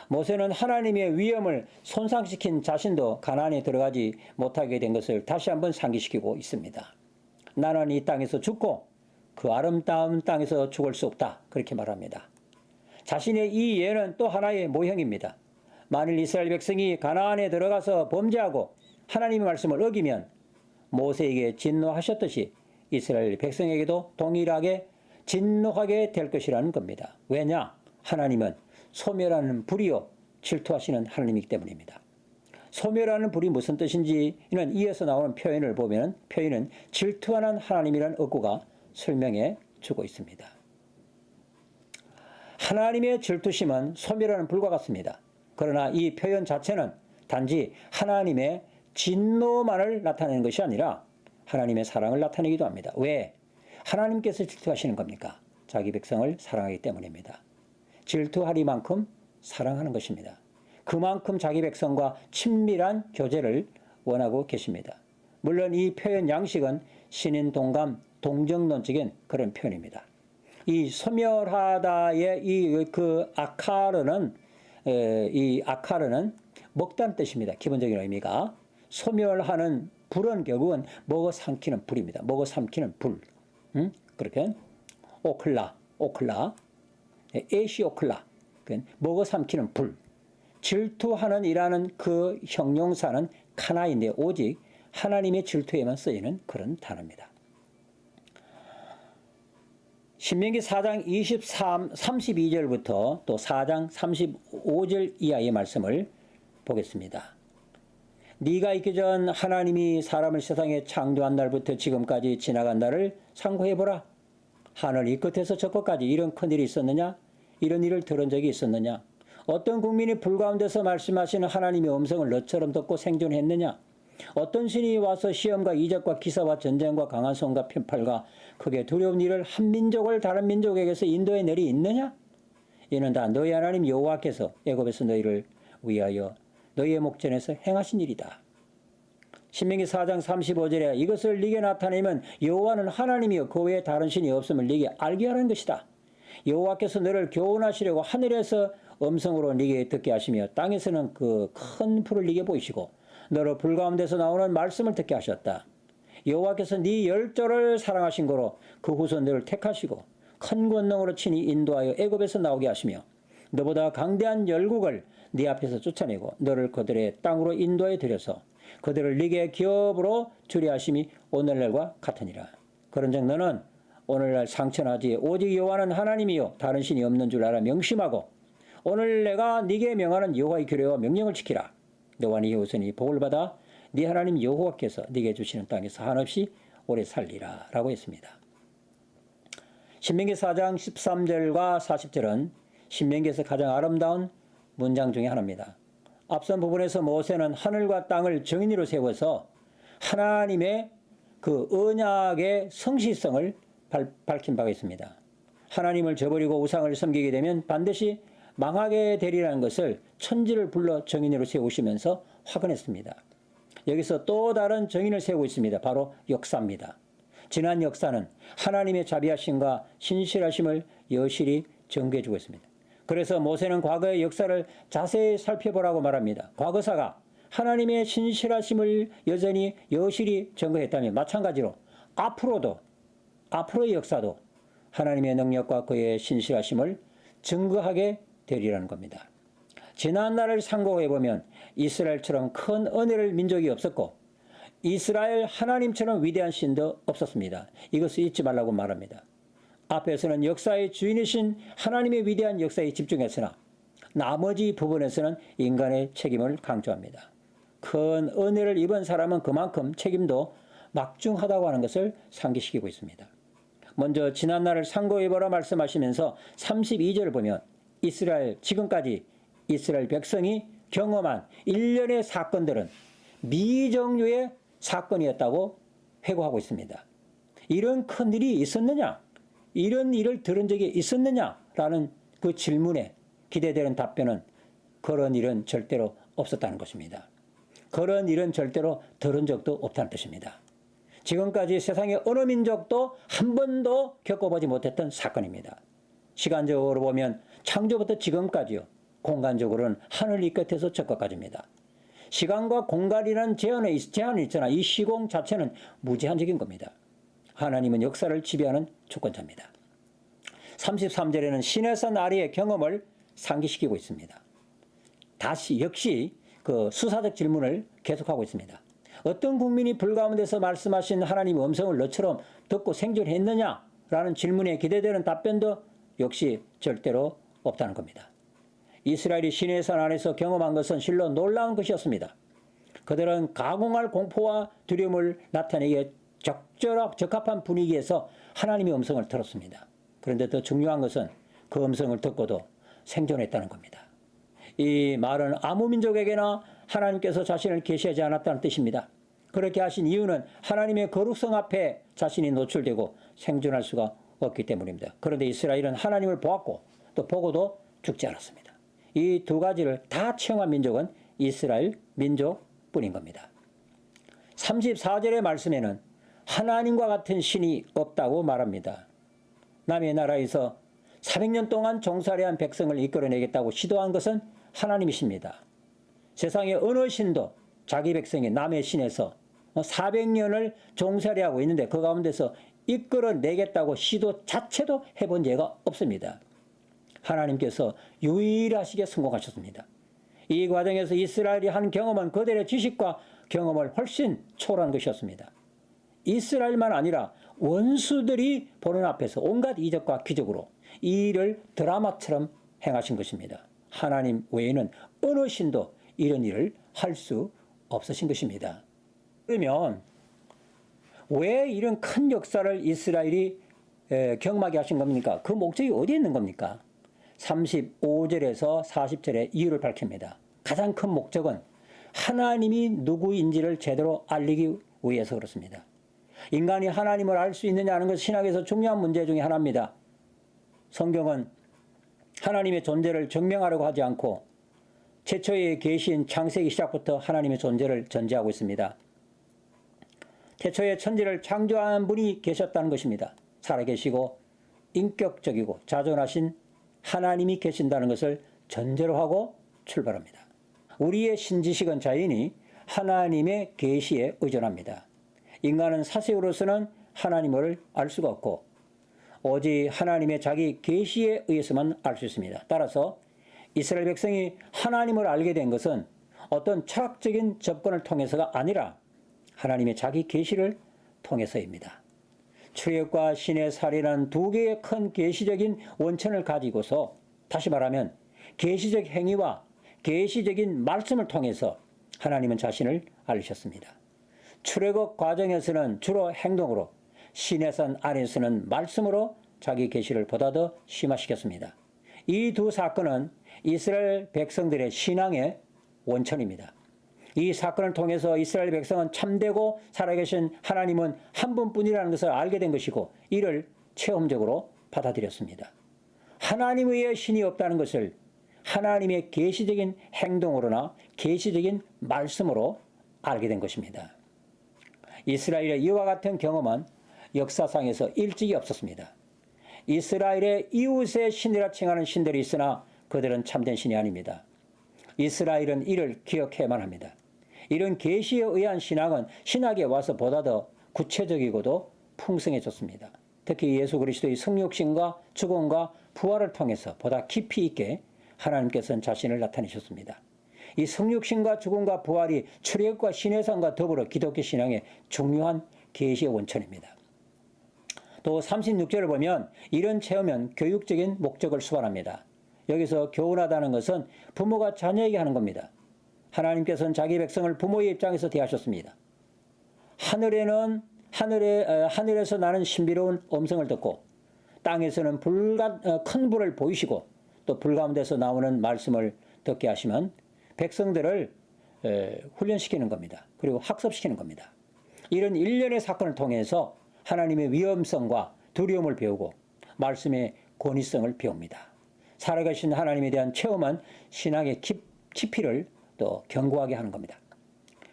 모세는 하나님의 위엄을 손상시킨 자신도 가나안에 들어가지 못하게 된 것을 다시 한번 상기시키고 있습니다. 나는 이 땅에서 죽고 그 아름다운 땅에서 죽을 수 없다. 그렇게 말합니다. 자신의 이 예는 또 하나의 모형입니다. 만일 이스라엘 백성이 가나안에 들어가서 범죄하고 하나님의 말씀을 어기면 모세에게 진노하셨듯이 이스라엘 백성에게도 동일하게 진노하게 될 것이라는 겁니다. 왜냐? 하나님은 소멸하는 불이요 질투하시는 하나님이기 때문입니다. 소멸하는 불이 무슨 뜻인지는 이어서 나오는 표현을 보면 표현은 질투하는 하나님이라는 어구가 설명해 주고 있습니다. 하나님의 질투심은 소멸하는 불과 같습니다. 그러나 이 표현 자체는 단지 하나님의 진노만을 나타내는 것이 아니라 하나님의 사랑을 나타내기도 합니다. 왜? 하나님께서 질투하시는 겁니까? 자기 백성을 사랑하기 때문입니다. 질투하리만큼 사랑하는 것입니다. 그만큼 자기 백성과 친밀한 교제를 원하고 계십니다. 물론 이 표현 양식은 신인 동감, 동정론적인 그런 표현입니다. 이 소멸하다의 이 아카르는 먹다는 뜻입니다. 기본적인 의미가. 소멸하는 불은 결국은 먹어 삼키는 불입니다. 먹어 삼키는 불. 그렇게 오클라, 에시오클라. 먹어 삼키는 불. 질투하는 이라는 그 형용사는 카나인데 오직 하나님의 질투에만 쓰이는 그런 단어입니다. 신명기 4장 32절부터 또 4장 35절 이하의 말씀을 보겠습니다. 네가 있기 전 하나님이 사람을 세상에 창조한 날부터 지금까지 지나간 날을 상고해보라. 하늘 이 끝에서 저 끝까지 이런 큰일이 있었느냐? 이런 일을 들은 적이 있었느냐? 어떤 국민이 불 가운데서 말씀하시는 하나님의 음성을 너처럼 듣고 생존했느냐? 어떤 신이 와서 시험과 이적과 기사와 전쟁과 강한 손과 편팔과 크게 두려운 일을 한 민족을 다른 민족에게서 인도해 내리 있느냐? 이는 다 너희 하나님 여호와께서 애굽에서 너희를 위하여 너희의 목전에서 행하신 일이다. 신명기 4장 35절에 이것을 네게 나타내면 여호와는 하나님이여 그 외에 다른 신이 없음을 네게 알게 하라는 것이다. 여호와께서 너를 교훈하시려고 하늘에서 음성으로 네게 듣게 하시며 땅에서는 그 큰 불을 네게 보이시고 너를 불 가운데서 나오는 말씀을 듣게 하셨다. 여호와께서 네 열조를 사랑하신 거로 그 후손 너를 택하시고 큰 권능으로 친히 인도하여 애굽에서 나오게 하시며 너보다 강대한 열국을 네 앞에서 쫓아내고 너를 그들의 땅으로 인도해 들여서 그들을 네게 기업으로 주리 하심이 오늘날과 같으니라. 그런즉 너는 오늘날 상천하지 오직 여호와는 하나님이요 다른 신이 없는 줄 알아 명심하고 오늘 내가 네게 명하는 여호와의 규례와 명령을 지키라. 너와 네 후손이 복을 받아 네 하나님 여호와께서 네게 주시는 땅에서 한없이 오래 살리라 라고 했습니다. 신명기 4장 13절과 40절은 신명기에서 가장 아름다운 문장 중에 하나입니다. 앞선 부분에서 모세는 하늘과 땅을 정인으로 세워서 하나님의 그 언약의 성실성을 밝힌 바가 있습니다. 하나님을 저버리고 우상을 섬기게 되면 반드시 망하게 되리라는 것을 천지를 불러 정인으로 세우시면서 확언했습니다. 여기서 또 다른 정인을 세우고 있습니다. 바로 역사입니다. 지난 역사는 하나님의 자비하심과 신실하심을 여실히 전개해주고 있습니다. 그래서 모세는 과거의 역사를 자세히 살펴보라고 말합니다. 과거사가 하나님의 신실하심을 여전히 여실히 전거했다면 마찬가지로 앞으로의 역사도 하나님의 능력과 그의 신실하심을 증거하게 되리라는 겁니다. 지난 날을 상고해보면 이스라엘처럼 큰 은혜를 민족이 없었고 이스라엘 하나님처럼 위대한 신도 없었습니다. 이것을 잊지 말라고 말합니다. 앞에서는 역사의 주인이신 하나님의 위대한 역사에 집중했으나 나머지 부분에서는 인간의 책임을 강조합니다. 큰 은혜를 입은 사람은 그만큼 책임도 막중하다고 하는 것을 상기시키고 있습니다. 먼저 지난 날을 상고해보라 말씀하시면서 32절을 보면 지금까지 이스라엘 백성이 경험한 일련의 사건들은 미정유의 사건이었다고 회고하고 있습니다. 이런 큰 일이 있었느냐? 이런 일을 들은 적이 있었느냐라는 그 질문에 기대되는 답변은 그런 일은 절대로 없었다는 것입니다. 그런 일은 절대로 들은 적도 없다는 뜻입니다. 지금까지 세상의 어느 민족도 한 번도 겪어보지 못했던 사건입니다. 시간적으로 보면 창조부터 지금까지요. 공간적으로는 하늘 이 끝에서 저 끝까지입니다. 시간과 공간이라는 제한이 있잖아. 이 시공 자체는 무제한적인 겁니다. 하나님은 역사를 지배하는 주권자입니다. 33절에는 신의 산 아래의 경험을 상기시키고 있습니다. 역시 그 수사적 질문을 계속하고 있습니다. 어떤 국민이 불 가운데서 말씀하신 하나님의 음성을 너처럼 듣고 생존했느냐라는 질문에 기대되는 답변도 역시 절대로 없다는 겁니다. 이스라엘이 시내의 산 안에서 경험한 것은 실로 놀라운 것이었습니다. 그들은 가공할 공포와 두려움을 나타내기에 적합한 분위기에서 하나님의 음성을 들었습니다. 그런데 더 중요한 것은 그 음성을 듣고도 생존했다는 겁니다. 이 말은 아무 민족에게나 하나님께서 자신을 계시하지 않았다는 뜻입니다. 그렇게 하신 이유는 하나님의 거룩성 앞에 자신이 노출되고 생존할 수가 없기 때문입니다. 그런데 이스라엘은 하나님을 보았고 또 보고도 죽지 않았습니다. 이 두 가지를 다 체험한 민족은 이스라엘 민족뿐인 겁니다. 34절의 말씀에는 하나님과 같은 신이 없다고 말합니다. 남의 나라에서 400년 동안 종살이한 백성을 이끌어내겠다고 시도한 것은 하나님이십니다. 세상의 어느 신도 자기 백성이 남의 신에서 400년을 종살이하고 있는데 그 가운데서 이끌어내겠다고 시도 자체도 해본 예가 없습니다. 하나님께서 유일하시게 성공하셨습니다. 이 과정에서 이스라엘이 한 경험은 그들의 지식과 경험을 훨씬 초월한 것이었습니다. 이스라엘만 아니라 원수들이 보는 앞에서 온갖 이적과 기적으로 이 일을 드라마처럼 행하신 것입니다. 하나님 외에는 어느 신도 이런 일을 할 수 없으신 것입니다. 그러면 왜 이런 큰 역사를 이스라엘이 경험하게 하신 겁니까? 그 목적이 어디에 있는 겁니까? 35절에서 40절에 이유를 밝힙니다. 가장 큰 목적은 하나님이 누구인지를 제대로 알리기 위해서 그렇습니다. 인간이 하나님을 알 수 있느냐 하는 것은 신학에서 중요한 문제 중에 하나입니다. 성경은 하나님의 존재를 증명하려고 하지 않고 최초의 계시인 창세기 시작부터 하나님의 존재를 전제하고 있습니다. 태초에 천지를 창조한 분이 계셨다는 것입니다. 살아계시고 인격적이고 자존하신 하나님이 계신다는 것을 전제로 하고 출발합니다. 우리의 신지식은 자연히 하나님의 계시에 의존합니다. 인간은 사색으로서는 하나님을 알 수가 없고 오직 하나님의 자기 계시에 의해서만 알 수 있습니다. 따라서 이스라엘 백성이 하나님을 알게 된 것은 어떤 철학적인 접근을 통해서가 아니라 하나님의 자기 계시를 통해서입니다. 출애굽과 신의 살이라는 두 개의 큰 계시적인 원천을 가지고서 다시 말하면 계시적 행위와 계시적인 말씀을 통해서 하나님은 자신을 알리셨습니다. 출애굽 과정에서는 주로 행동으로, 신의 산 안에서는 말씀으로 자기 계시를 보다 더 심화시켰습니다. 이 두 사건은 이스라엘 백성들의 신앙의 원천입니다. 이 사건을 통해서 이스라엘 백성은 참되고 살아계신 하나님은 한 분뿐이라는 것을 알게 된 것이고 이를 체험적으로 받아들였습니다. 하나님 외에 신이 없다는 것을 하나님의 계시적인 행동으로나 계시적인 말씀으로 알게 된 것입니다. 이스라엘의 이와 같은 경험은 역사상에서 일찍이 없었습니다. 이스라엘의 이웃의 신이라 칭하는 신들이 있으나 그들은 참된 신이 아닙니다. 이스라엘은 이를 기억해야만 합니다. 이런 계시에 의한 신앙은 신학에 와서 보다 더 구체적이고도 풍성해졌습니다. 특히 예수 그리스도의 성육신과 죽음과 부활을 통해서 보다 깊이 있게 하나님께서는 자신을 나타내셨습니다. 이 성육신과 죽음과 부활이 출애굽과 신의 산과 더불어 기독교 신앙의 중요한 계시의 원천입니다. 또 36절을 보면 이런 체험은 교육적인 목적을 수반합니다. 여기서 교훈하다는 것은 부모가 자녀에게 하는 겁니다. 하나님께서는 자기 백성을 부모의 입장에서 대하셨습니다. 하늘에서 나는 신비로운 음성을 듣고 땅에서는 큰 불을 보이시고 또 불 가운데서 나오는 말씀을 듣게 하시면 백성들을 훈련시키는 겁니다. 그리고 학습시키는 겁니다. 이런 일련의 사건을 통해서 하나님의 위엄성과 두려움을 배우고 말씀의 권위성을 배웁니다. 살아계신 하나님에 대한 체험은 신앙의 깊이를 또 견고하게 하는 겁니다.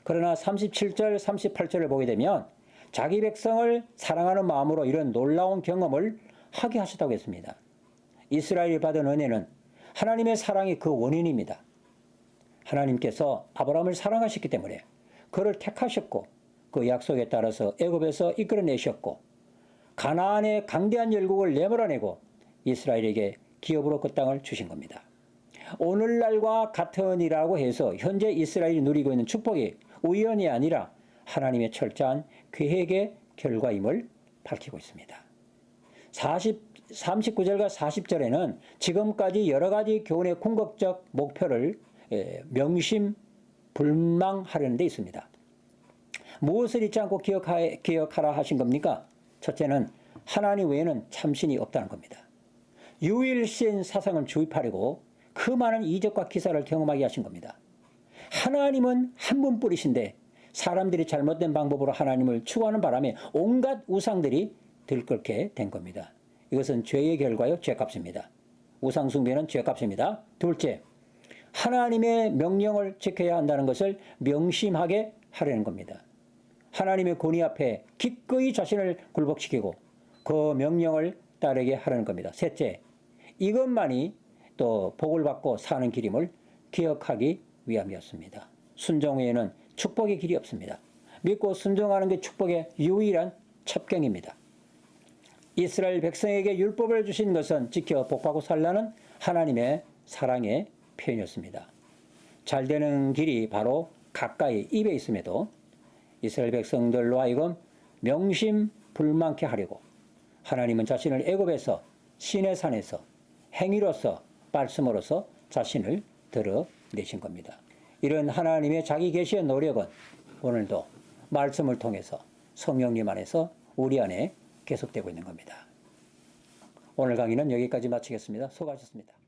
그러나 37절, 38절을 보게 되면 자기 백성을 사랑하는 마음으로 이런 놀라운 경험을 하게 하셨다고 했습니다. 이스라엘이 받은 은혜는 하나님의 사랑이 그 원인입니다. 하나님께서 아브라함을 사랑하셨기 때문에 그를 택하셨고 그 약속에 따라서 애굽에서 이끌어내셨고 가나안의 강대한 열국을 내몰아내고 이스라엘에게 기업으로 그 땅을 주신 겁니다. 오늘날과 같은 이라고 해서 현재 이스라엘이 누리고 있는 축복이 우연이 아니라 하나님의 철저한 계획의 결과임을 밝히고 있습니다. 39절과 40절에는 지금까지 여러 가지 교훈의 궁극적 목표를 명심불망하려는 데 있습니다. 무엇을 잊지 않고 기억하라 하신 겁니까? 첫째는 하나님 외에는 참신이 없다는 겁니다. 유일신 사상을 주입하려고 그 많은 이적과 기사를 경험하게 하신 겁니다. 하나님은 한 분뿐이신데 사람들이 잘못된 방법으로 하나님을 추구하는 바람에 온갖 우상들이 들끓게 된 겁니다. 이것은 죄의 결과요, 죄값입니다. 우상숭배는 죄값입니다. 둘째, 하나님의 명령을 지켜야 한다는 것을 명심하게 하려는 겁니다. 하나님의 권위 앞에 기꺼이 자신을 굴복시키고 그 명령을 따르게 하려는 겁니다. 셋째, 이것만이 또 복을 받고 사는 길임을 기억하기 위함이었습니다. 순종 외에는 축복의 길이 없습니다. 믿고 순종하는 게 축복의 유일한 첩경입니다. 이스라엘 백성에게 율법을 주신 것은 지켜 복받고 살라는 하나님의 사랑의 표현이었습니다. 잘 되는 길이 바로 가까이 입에 있음에도 이스라엘 백성들로 하여금 명심불만케 하려고 하나님은 자신을 애굽에서 시내산에서 행위로서 말씀으로서 자신을 드러내신 겁니다. 이런 하나님의 자기 계시의 노력은 오늘도 말씀을 통해서 성령님 안에서 우리 안에 계속되고 있는 겁니다. 오늘 강의는 여기까지 마치겠습니다. 수고하셨습니다.